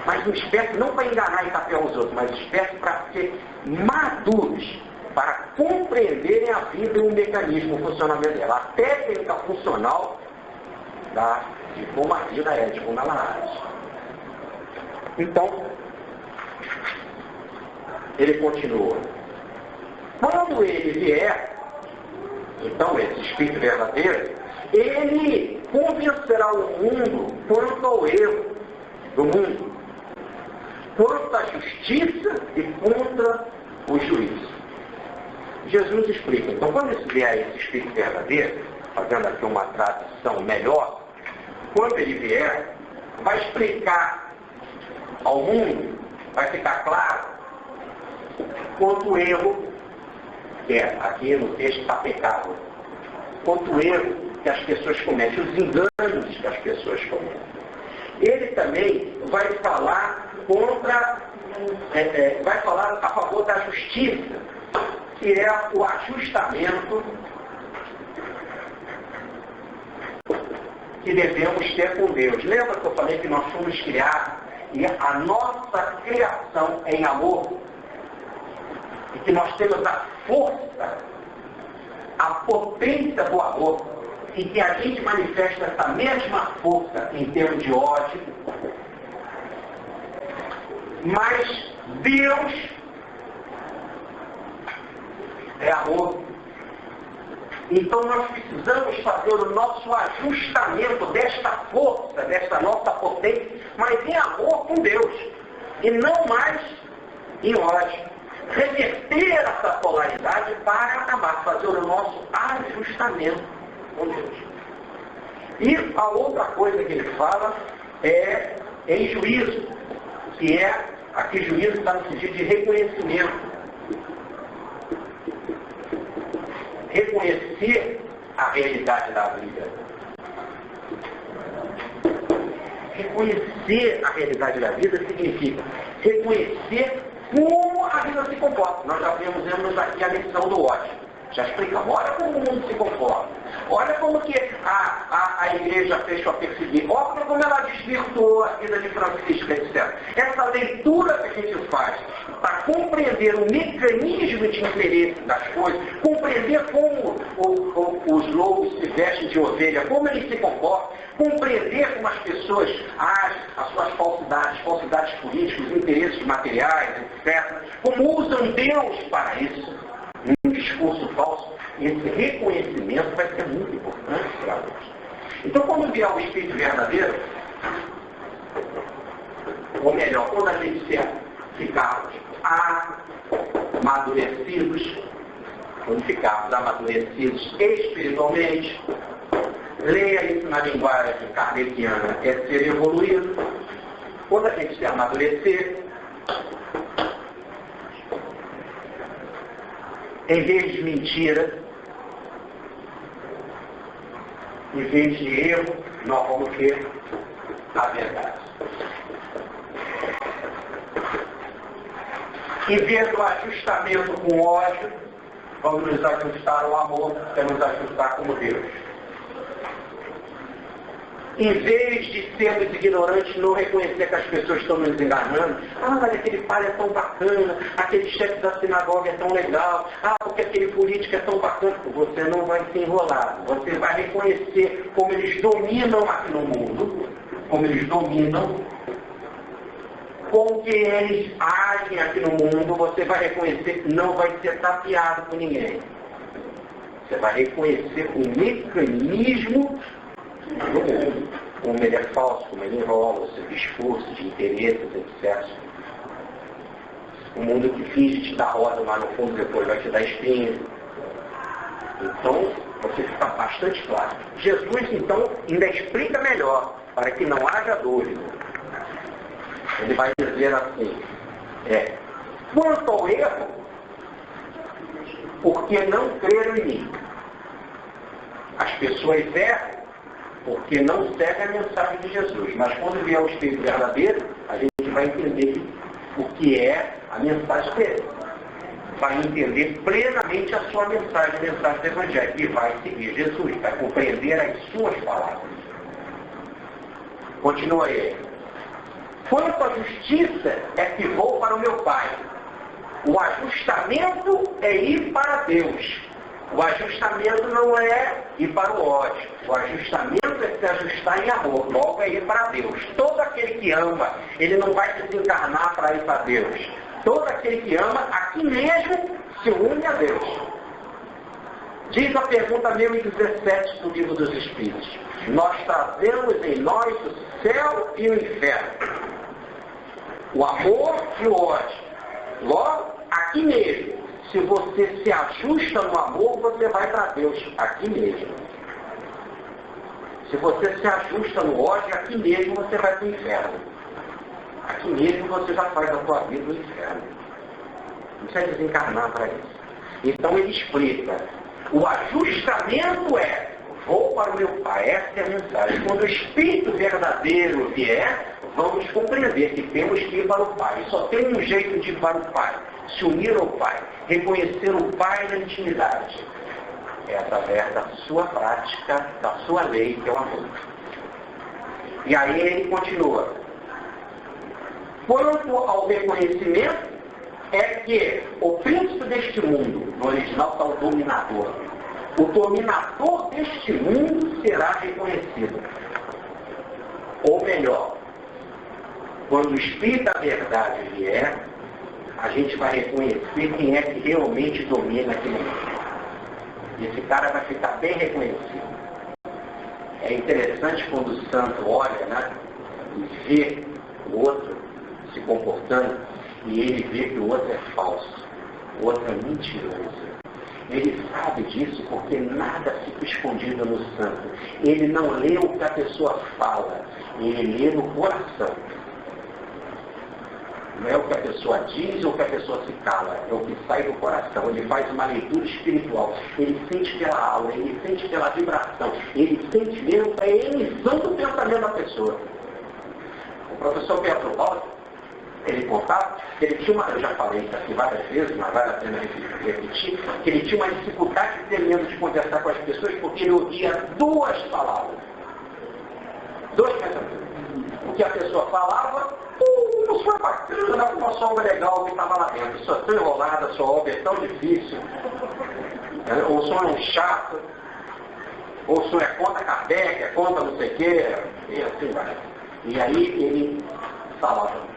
Mas não espertos não para enganar e tapear os outros, mas espertos para ser maduros, para compreenderem a vida e o mecanismo, o funcionamento dela. A técnica funcional de como a vida é, de como ela age. Então, ele continua. Quando ele vier, então, esse Espírito verdadeiro, ele convencerá o mundo quanto ao erro do mundo, quanto à justiça e contra o juízo. Jesus explica. Então, quando vier esse Espírito verdadeiro, fazendo aqui uma tradução melhor, quando ele vier, vai explicar ao mundo, vai ficar claro, quanto o erro, que é, aqui no texto está pecado, quanto o erro que as pessoas cometem, os enganos que as pessoas cometem. Ele também vai falar vai falar a favor da justiça, que é o ajustamento que devemos ter com Deus. Lembra que eu falei que nós fomos criados e a nossa criação é em amor? E que nós temos a força, a potência do amor, e que a gente manifesta essa mesma força em termos de ódio. Mas Deus é amor. Então nós precisamos fazer o nosso ajustamento desta força, desta nossa potência, mas em amor com Deus, e não mais em ódio. Reverter essa polaridade para acabar, fazer o nosso ajustamento com Deus. E a outra coisa que ele fala é em juízo, que é Aqui juízo está no sentido de reconhecimento. Reconhecer a realidade da vida. Reconhecer a realidade da vida significa reconhecer como a vida se comporta. Nós já vimos aqui a lição do ódio. Já explicamos. Olha como o mundo se comporta. Olha como que a igreja fez para perceber. Olha como ela desvirtuou a vida de Francisco, etc. Essa leitura que a gente faz para compreender o mecanismo de interesse das coisas, compreender como os lobos se vestem de ovelha, como eles se comportam, compreender como as pessoas agem, as suas falsidades políticas, interesses materiais, etc. Como usam Deus para isso, num discurso falso. Esse reconhecimento vai ser muito importante para nós. Então, quando vier o Espírito verdadeiro, ou melhor, quando a gente ficarmos amadurecidos, quando ficarmos amadurecidos espiritualmente, leia isso na linguagem kardeciana, é ser evoluído. Quando a gente se amadurecer, em vez de mentira, em vez de erro, nós vamos ter a verdade. Em vez do ajustamento com ódio, vamos nos ajustar ao amor, vamos nos ajustar como Deus. Em vez de sermos ignorantes, não reconhecer que as pessoas estão nos enganando. Mas aquele pai é tão bacana, aquele chefe da sinagoga é tão legal, porque aquele político é tão bacana. Você não vai se enrolar, você vai reconhecer como eles dominam aqui no mundo, como eles dominam, com que eles agem aqui no mundo, você vai reconhecer, não vai ser tapeado por ninguém. Você vai reconhecer o mecanismo do mundo, como ele é falso, como ele enrola, o seu discurso de interesses, etc. O mundo que finge te dar rosa, mas no fundo depois vai te dar espinho. Então, você fica bastante claro. Jesus, então, ainda explica melhor, para que não haja dúvida. Ele vai dizer assim, quanto ao erro, porque não creram em mim. As pessoas erram porque não seguem a mensagem de Jesus. Mas quando vier o Espírito verdadeiro, a gente vai entender o que é a mensagem dele. Vai entender plenamente a sua mensagem, a mensagem do Evangelho. E vai seguir Jesus, vai compreender as suas palavras. Continua aí. Quanto à justiça, é que vou para o meu Pai. O ajustamento é ir para Deus. O ajustamento não é ir para o ódio. O ajustamento é se ajustar em amor. Logo é ir para Deus. Todo aquele que ama, ele não vai se desencarnar para ir para Deus. Todo aquele que ama, aqui mesmo, se une a Deus. Diz a pergunta 1017 do Livro dos Espíritos. Nós trazemos em nós o céu e o inferno. O amor e o ódio. Logo, aqui mesmo. Se você se ajusta no amor, você vai para Deus, aqui mesmo. Se você se ajusta no ódio, aqui mesmo você vai para o inferno. Aqui mesmo você já faz a sua vida no inferno. Não precisa desencarnar para isso. Então ele explica. O ajustamento é, vou para o meu Pai. Essa é a mensagem. Quando o Espírito verdadeiro vier, vamos compreender que temos que ir para o Pai. E só tem um jeito de ir para o Pai. Se unir ao Pai, reconhecer o Pai na intimidade, é através da sua prática, da sua lei, que é o amor. E aí ele continua. Quanto ao reconhecimento, é que o príncipe deste mundo, no original está o dominador. O dominador deste mundo será reconhecido. Ou melhor, quando o Espírito da Verdade vier, a gente vai reconhecer quem é que realmente domina aquele mundo. E esse cara vai ficar bem reconhecido. É interessante quando o santo olha, né, e vê o outro se comportando, e ele vê que o outro é falso, o outro é mentiroso. Ele sabe disso porque nada fica escondido no santo. Ele não lê o que a pessoa fala, ele lê no coração. Não é o que a pessoa diz ou o que a pessoa se cala, é o que sai do coração. Ele faz uma leitura espiritual, ele sente pela aura, ele sente pela vibração, ele sente mesmo a emissão do pensamento da pessoa. O professor Pedro Paulo, ele contava que ele tinha uma, eu já falei isso aqui várias vezes, mas vale a pena repetir, que ele tinha uma dificuldade tremenda de conversar com as pessoas porque ele ouvia duas palavras. Dois pensamentos. O que a pessoa falava, o senhor é bacana, uma sombra legal que estava lá dentro. O senhor é tão enrolada, a sua obra é tão difícil. Ou o senhor é um chato, ou o senhor é contra Kardec, é contra não sei o quê, e assim vai. E aí ele falava.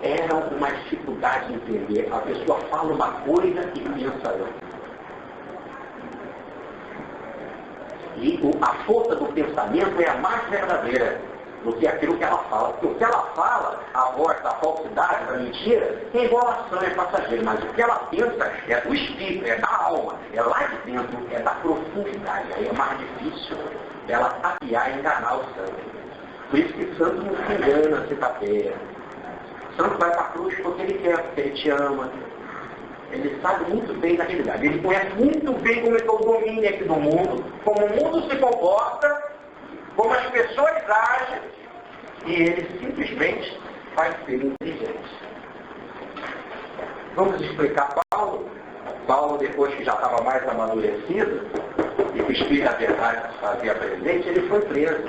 Era uma dificuldade de entender. A pessoa fala uma coisa e pensa outra. E a força do pensamento é a mais verdadeira do que aquilo que ela fala. Porque o que ela fala, a voz da falsidade, da mentira, é enrolação, é passageiro. Mas o que ela pensa é do espírito, é da alma, é lá de dentro, é da profundidade. Aí é mais difícil ela tapear e enganar o santo. Por isso que santo não se engana, se tapeia. O santo vai para a cruz porque ele quer, porque ele te ama. Ele sabe muito bem da realidade. Ele conhece muito bem como é que é o domínio aqui do mundo, como o mundo se comporta, como as pessoas agem, e ele simplesmente vai ser inteligente. Vamos explicar Paulo. Paulo, depois que já estava mais amadurecido, e o Espírito da Verdade se fazia presente, ele foi preso.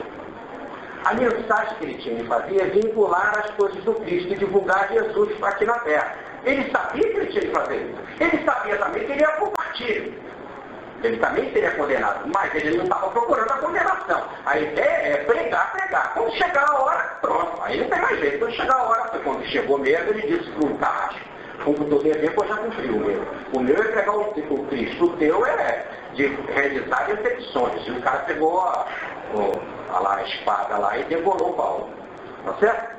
A mensagem que ele tinha de fazer é vincular as coisas do Cristo e divulgar Jesus aqui na Terra. Ele sabia que ele tinha de fazer isso. Ele sabia também que ele ia para o martírio. Ele também seria condenado, mas ele não estava procurando a condenação. A ideia é pregar, pregar. Quando chegar a hora, pronto. Aí não tem mais jeito. Quando chegar a hora, foi quando chegou mesmo, ele disse para o carrasco: como o teu dever, pois já cumpriu o meu. O meu é pregar o Cristo. O teu é de realizar decepções. E o cara pegou a espada lá e degolou Paulo. Tá certo?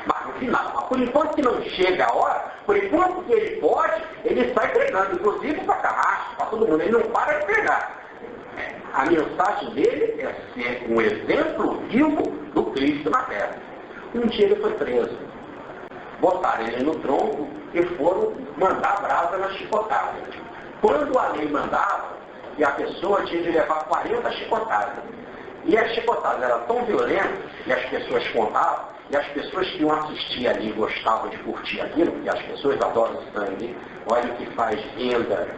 Mas no final, por enquanto que não chega a hora, por enquanto que ele pode, ele sai pregando, inclusive para carrasco, para todo mundo. Ele não para de pregar. A mensagem dele é ser um exemplo vivo do Cristo na Terra. Um dia ele foi preso. Botaram ele no tronco e foram mandar brasa na chicotada. Quando a lei mandava, e a pessoa tinha de levar 40 chicotadas. E as chicotadas eram tão violentas, e as pessoas contavam, e as pessoas que iam assistir ali gostavam de curtir aquilo, porque as pessoas adoram sangue. Olha o que faz venda,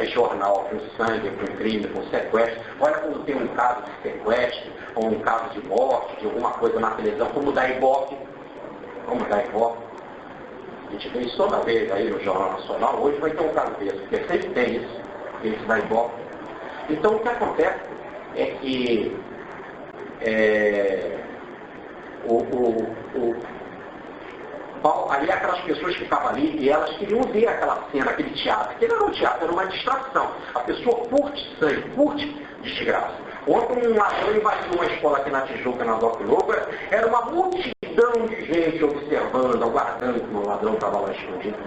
jornal com sangue, com crime, com sequestro. Olha quando tem um caso de sequestro, ou um caso de morte, de alguma coisa na televisão, como da Ibope. Como da Ibope. A gente vê isso toda vez aí no Jornal Nacional. Hoje vai ter um caso desse, porque sempre tem isso, esse da Ibope. Então o que acontece é que Paulo, ali aquelas pessoas que estavam ali, e elas queriam ver aquela cena, aquele teatro. Aquele não era um teatro, era uma distração. A pessoa curte sangue, curte desgraça. Ontem um ladrão invadiu uma escola aqui na Tijuca, na Doc Novo, era uma multidão de gente observando, aguardando que o ladrão estava lá escondido.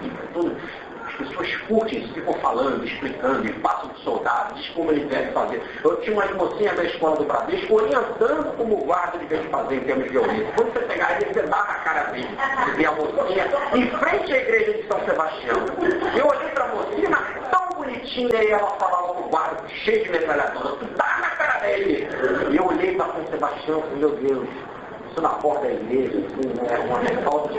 As pessoas curtem isso, ficam falando, explicando, e passam de soldados, diz como ele deve fazer. Eu tinha uma mocinha da escola do Bradesco orientando como o guarda ele deve fazer em termos de violência. Quando você pegar ele, você dá na cara dele, você vê a mocinha em frente à igreja de São Sebastião. Eu olhei para a mocinha, tão bonitinha, e ela falava com o guarda, cheio de metralhadora, tu dá na cara dele. E eu olhei para São Sebastião e falei, meu Deus, isso na porta da igreja, assim, né? Uma falta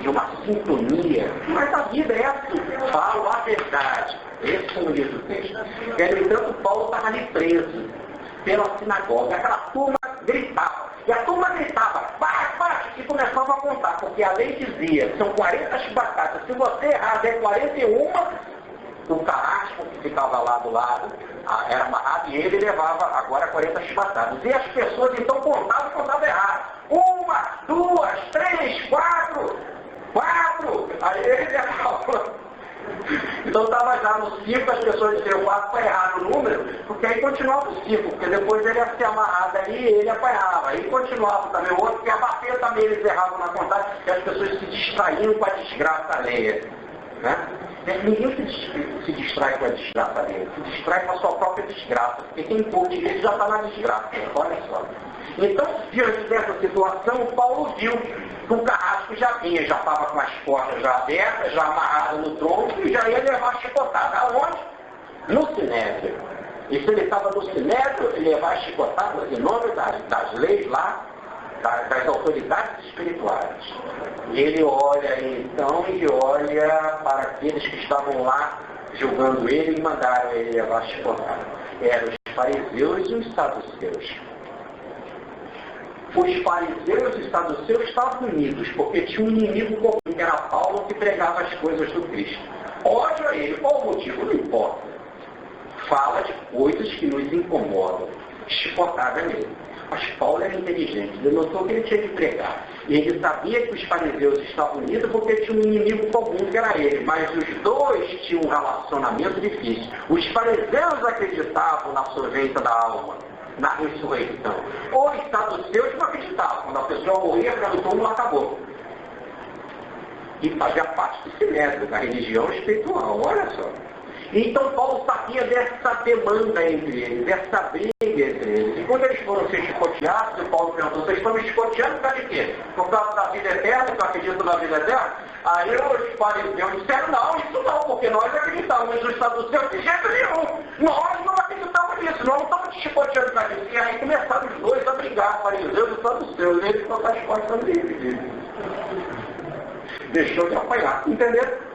de uma sintonia. Mas a vida é assim, falo a verdade. Esse como diz o texto. E, no entanto, Paulo estava ali preso pela sinagoga. Aquela turma gritava. E a turma gritava, para, e começava a contar, porque a lei dizia, são 40 chibatadas. Se você errar, der 41, o carrasco que ficava lá do lado era amarrado e ele levava agora 40 chibatadas. E as pessoas então contavam errado. 1, 2, 3, 4. Aí ele levava. Então estava já no 5, as pessoas diziam 4 para errar no número, porque aí continuava o 5, porque depois ele ia ser amarrado ali e ele apanhava. Aí continuava também o outro, que ia bater também, eles erravam na contagem, e as pessoas se distraíam com a desgraça alheia. Né? Ninguém se distrai com a desgraça dele, se distrai com a sua própria desgraça, porque quem curte ele já está na desgraça, olha só. Então, diante dessa situação, Paulo viu O carrasco já vinha, já estava com as portas já abertas, já amarrado no tronco e já ia levar a chicotada. Aonde? No Sinédrio. E se ele estava no Sinédrio, ele levar as chicotadas em nome das leis lá, das autoridades espirituais. E ele olha então e olha para aqueles que estavam lá julgando ele e mandaram ele levar a chicotada. Eram os fariseus e os saduceus. Os fariseus e os saduceus estavam unidos, porque tinha um inimigo comum, que era Paulo, que pregava as coisas do Cristo. Ódio a ele, qual o motivo? Não importa. Fala de coisas que nos incomodam. Chicotada nele. Mas Paulo era inteligente, ele notou que ele tinha que pregar. E ele sabia que os fariseus estavam unidos porque tinha um inimigo comum, que era ele. Mas os dois tinham um relacionamento difícil. Os fariseus acreditavam na sorventa da alma, na ressurreição. Os saduceus não acreditavam. Quando a pessoa morria, para o túmulo acabou. E fazia parte do sinédrio, da religião espiritual. Olha só. Então Paulo sabia dessa demanda entre eles, dessa briga entre eles. E quando eles foram ser chicoteados, Paulo perguntou: vocês estão me chicoteando por causa de quê? Por causa da vida eterna, que eu acredito na vida eterna? Aí os fariseus disseram: não, isso não, porque nós acreditamos nos saduceus de jeito nenhum. Nós não acreditamos nisso, nós não estamos te chicoteando por causa disso. E aí começaram os dois a brigar, fariseus e saduceus. E eles foram chicoteando livre. Deixou de apanhar, entendeu?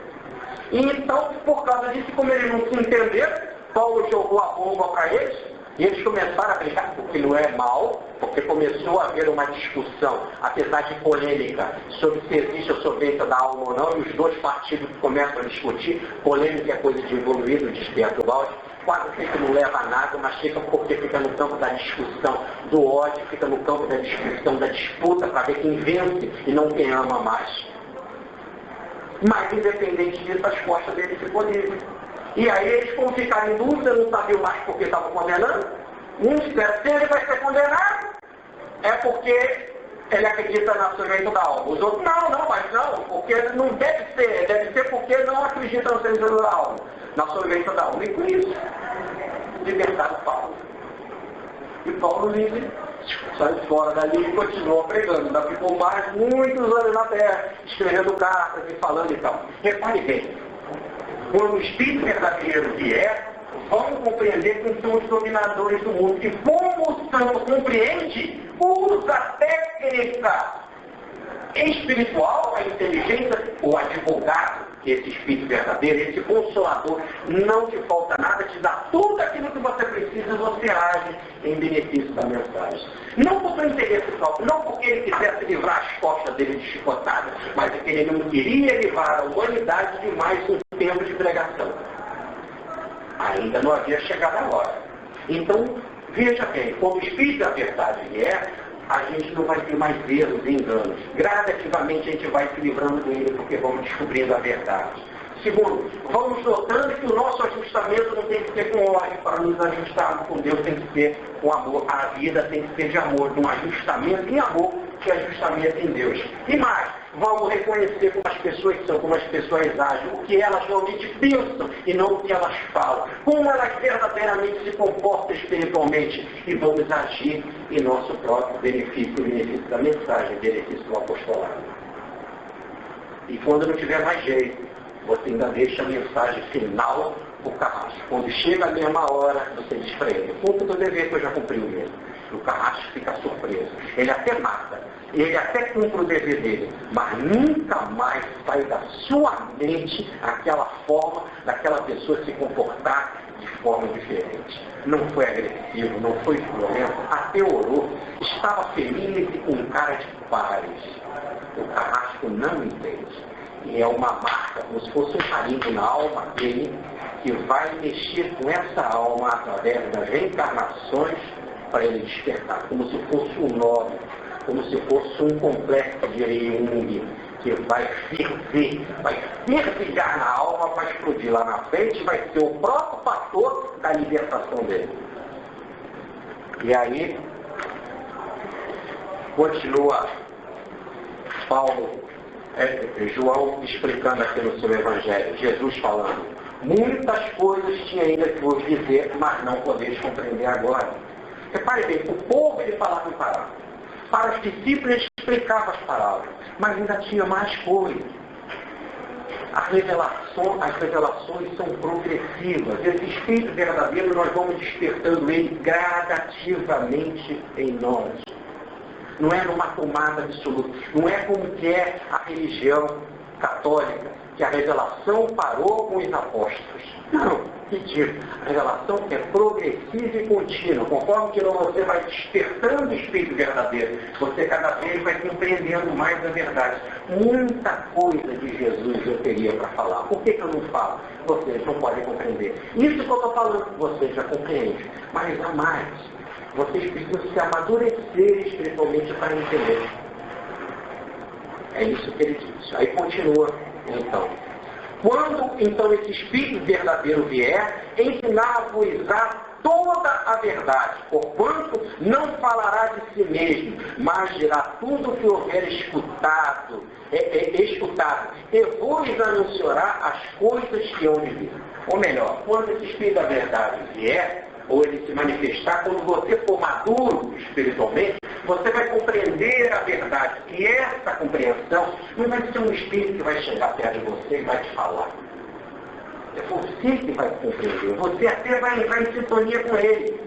E então, por causa disso, como eles não se entenderam, Paulo jogou a bomba para eles, e eles começaram a brigar, porque não é mal, porque começou a haver uma discussão, apesar de polêmica, sobre se existe a sorventa da alma ou não, e os dois partidos começam a discutir. Polêmica é coisa de evoluído, desperta o balde, quase sempre não leva a nada, mas fica porque fica no campo da discussão, do ódio, fica no campo da discussão, da disputa, para ver quem vence e não quem ama mais. Mas, independente disso, as costas dele ficou livre. E aí eles, como ficaram em dúvida, não sabiam mais porque estavam condenando. Um espera, se ele vai ser condenado, é porque ele acredita na sorventa da alma. Os outros, não, porque não deve ser porque não acredita na sorventa da alma, na sorventa da alma. E com isso, libertaram Paulo. E Paulo livre saiu fora dali e continuou pregando. Ainda ficou mais muitos anos na terra, escrevendo cartas e falando e tal. Repare bem, quando o Espírito verdadeiro vier, vamos compreender quem são os dominadores do mundo. E como o santo compreende, usa a técnica espiritual, a inteligência, o advogado, esse Espírito verdadeiro, esse Consolador, não te falta nada, te dá tudo aquilo que você precisa e você age em benefício da mensagem. Não por seu interesse próprio, não porque ele quisesse livrar as costas dele de chicotada, mas porque ele não queria livrar a humanidade de mais um tempo de pregação. Ainda não havia chegado a hora. Então, veja bem, quando o Espírito da verdade vier, a gente não vai ter mais erros e enganos. Gradativamente a gente vai se livrando dele, porque vamos descobrindo a verdade. Segundo, vamos notando que o nosso ajustamento não tem que ser com ódio. Para nos ajustarmos com Deus tem que ser com amor. A vida tem que ser de amor, de um ajustamento em amor, que é ajustamento em Deus. E mais, vamos reconhecer como as pessoas são, como as pessoas agem, o que elas realmente pensam e não o que elas falam, como elas verdadeiramente se comportam espiritualmente, e vamos agir em nosso próprio benefício, benefício da mensagem, benefício do apostolado. E quando não tiver mais jeito, você ainda deixa a mensagem final para o carrasco. Quando chega a mesma hora, você diz para ele: cumpre o teu dever que eu já cumpri o mesmo. O carrasco fica surpreso. Ele até mata, ele até cumpre o dever dele, mas nunca mais sai da sua mente aquela forma daquela pessoa se comportar de forma diferente. Não foi agressivo, não foi violento, até orou, estava feliz e com cara de paz. O carrasco não entende. E é uma marca, como se fosse um carimbo na alma dele, que vai mexer com essa alma através das reencarnações para ele despertar, como se fosse um nó, como se fosse um complexo de Jung, que vai fervilhar na alma, vai explodir lá na frente, vai ser o próprio fator da libertação dele. E aí, continua João explicando aqui no seu Evangelho, Jesus falando: muitas coisas tinha ainda que vos dizer, mas não podeis compreender agora. Repare bem, o povo ele falava em parábola. Para os discípulos eles explicava as palavras, mas ainda tinha mais coisa. As revelações são progressivas. Esse Espírito verdadeiro, nós vamos despertando ele gradativamente em nós. Não é numa tomada absoluta. Não é como que é a religião católica, que a revelação parou com os apóstolos. Não, ridículo. A revelação é progressiva e contínua. Conforme que você vai despertando o Espírito verdadeiro, você cada vez vai compreendendo mais a verdade. Muita coisa de Jesus eu teria para falar. Por que eu não falo? Vocês não podem compreender. Isso que eu estou falando, vocês já compreendem. Mas há mais. Vocês precisam se amadurecer espiritualmente para entender. É isso que ele diz. Aí continua, então. Quando, então, esse Espírito verdadeiro vier, ensinar-vos-á toda a verdade, porquanto não falará de si mesmo, mas dirá tudo o que houver escutado, e vos anunciará as coisas que hão de vir. Ou melhor, quando esse Espírito da verdade vier, ou ele se manifestar, quando você for maduro espiritualmente, você vai compreender a verdade. E essa compreensão não vai ser um Espírito que vai chegar perto de você e vai te falar. É você que vai compreender. Você até vai entrar em sintonia com ele.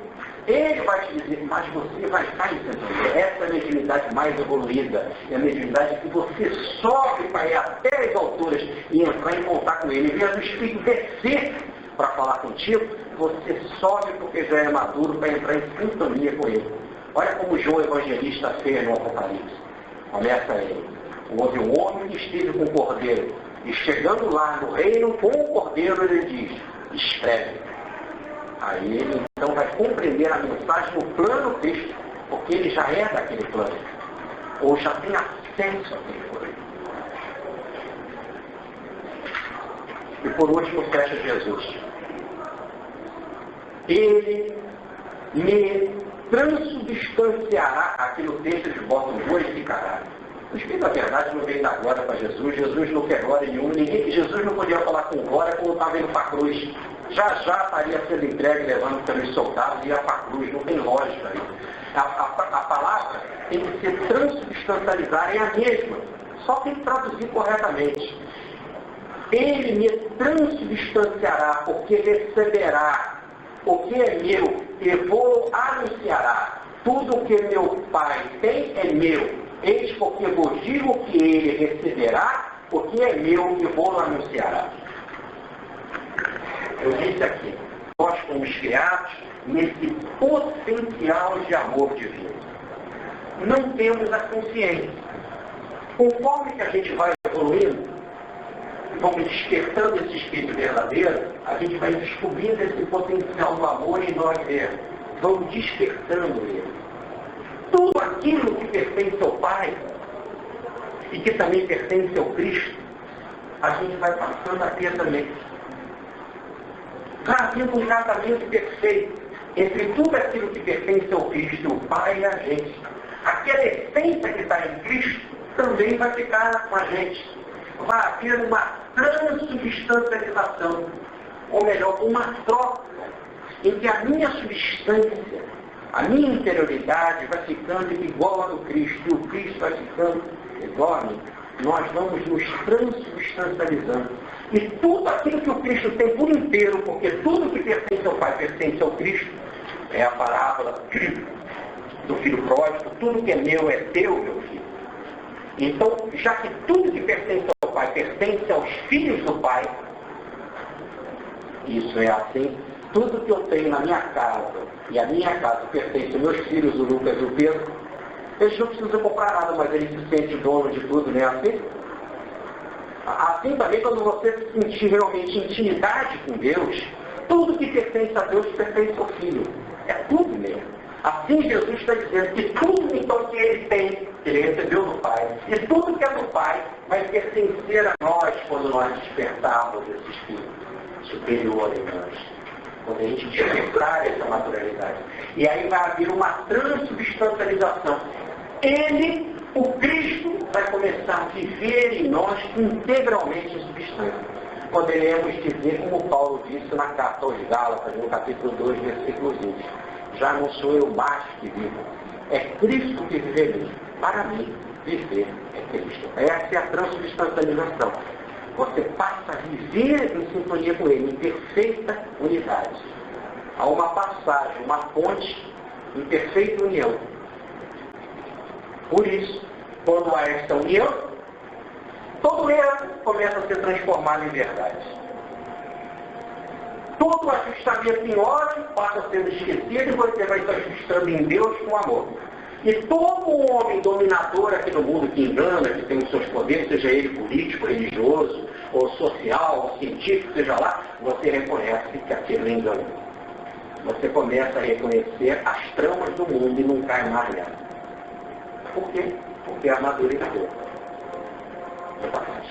Ele vai te dizer, mas você vai estar em sintonia. Essa é a mediunidade mais evoluída. É a mediunidade que você sobe para ir até as alturas e entrar em contato com ele. Em vez do Espírito descer para falar contigo, você sobe porque já é maduro para entrar em sintonia com ele. Olha como João Evangelista fez no Apocalipse. Começa ele. Houve um homem que esteve com o cordeiro. E chegando lá no reino com o cordeiro, ele diz, escreve. Aí ele então vai compreender a mensagem no plano texto, porque ele já é daquele plano. Ou já tem acesso àquele plano. E por último fecha Jesus. Ele me transubstanciará, aqui no texto eles botam glorificará. O Espírito da verdade não veio dar glória para Jesus. Jesus não quer glória nenhuma. Jesus não podia falar com glória quando estava indo para a cruz. Já estaria sendo entregue, levando pelos soldados e ia para a cruz. Não tem lógica aí. A palavra tem que ser transubstancializar, é a mesma. Só tem que traduzir corretamente. Ele me transubstanciará, porque receberá o que é meu, e vou anunciará. Tudo o que meu Pai tem é meu. Eis porque vos digo que ele receberá o que é meu e vou anunciará. Eu disse aqui, nós fomos criados nesse potencial de amor divino. Não temos a consciência. Conforme que a gente vai evoluindo, vamos despertando esse Espírito verdadeiro, a gente vai descobrindo esse potencial do amor em nós mesmos. Vamos despertando ele. Tudo aquilo que pertence ao Pai e que também pertence ao Cristo, a gente vai passando a ter também. Trazendo um tratamento perfeito entre tudo aquilo que pertence ao Cristo, o Pai e a gente. Aquela essência que está em Cristo também vai ficar com a gente. Vai haver uma transubstancialização, ou melhor, uma troca, em que a minha substância, a minha interioridade vai ficando igual a do Cristo, e o Cristo vai ficando igual a mim. Nós vamos nos transubstancializando. E tudo aquilo que o Cristo tem por inteiro, porque tudo que pertence ao Pai pertence ao Cristo, é a parábola do filho pródigo, tudo que é meu é teu, meu filho. Então, já que tudo que pertence ao Pai pertence aos filhos do Pai, isso é assim, tudo que eu tenho na minha casa, e a minha casa pertence aos meus filhos, o Lucas e o Pedro, eles não precisam comprar nada, mas eles se sentem dono de tudo, não é assim? Assim também, quando você sentir realmente intimidade com Deus, tudo que pertence a Deus pertence ao Filho. É tudo mesmo. Assim Jesus está dizendo que tudo então que ele tem, que ele recebeu do Pai, e tudo que é do Pai vai pertencer a nós quando nós despertarmos esse Espírito superior em nós. Quando a gente despertar essa naturalidade. E aí vai haver uma transubstancialização. Ele, o Cristo, vai começar a viver em nós integralmente em substância. Poderemos dizer, como Paulo disse na carta aos Gálatas, no capítulo 2, versículo 20. Já não sou eu mais que vivo. É Cristo que vive em mim. Para mim, viver é Cristo. Essa é a transubstancialização. Você passa a viver em sintonia com Ele, em perfeita unidade. Há uma passagem, uma ponte em perfeita união. Por isso, quando há essa união, todo erro começa a ser transformado em verdade. Todo ajustamento em ódio passa a ser esquecido e você vai se ajustando em Deus com amor. E todo homem dominador aqui no mundo que engana, que tem os seus poderes, seja ele político, religioso, ou social, ou científico, seja lá, você reconhece que aquilo é engano. Você começa a reconhecer as tramas do mundo e não cai mais nela. Por quê? Porque amadureceu. É capaz.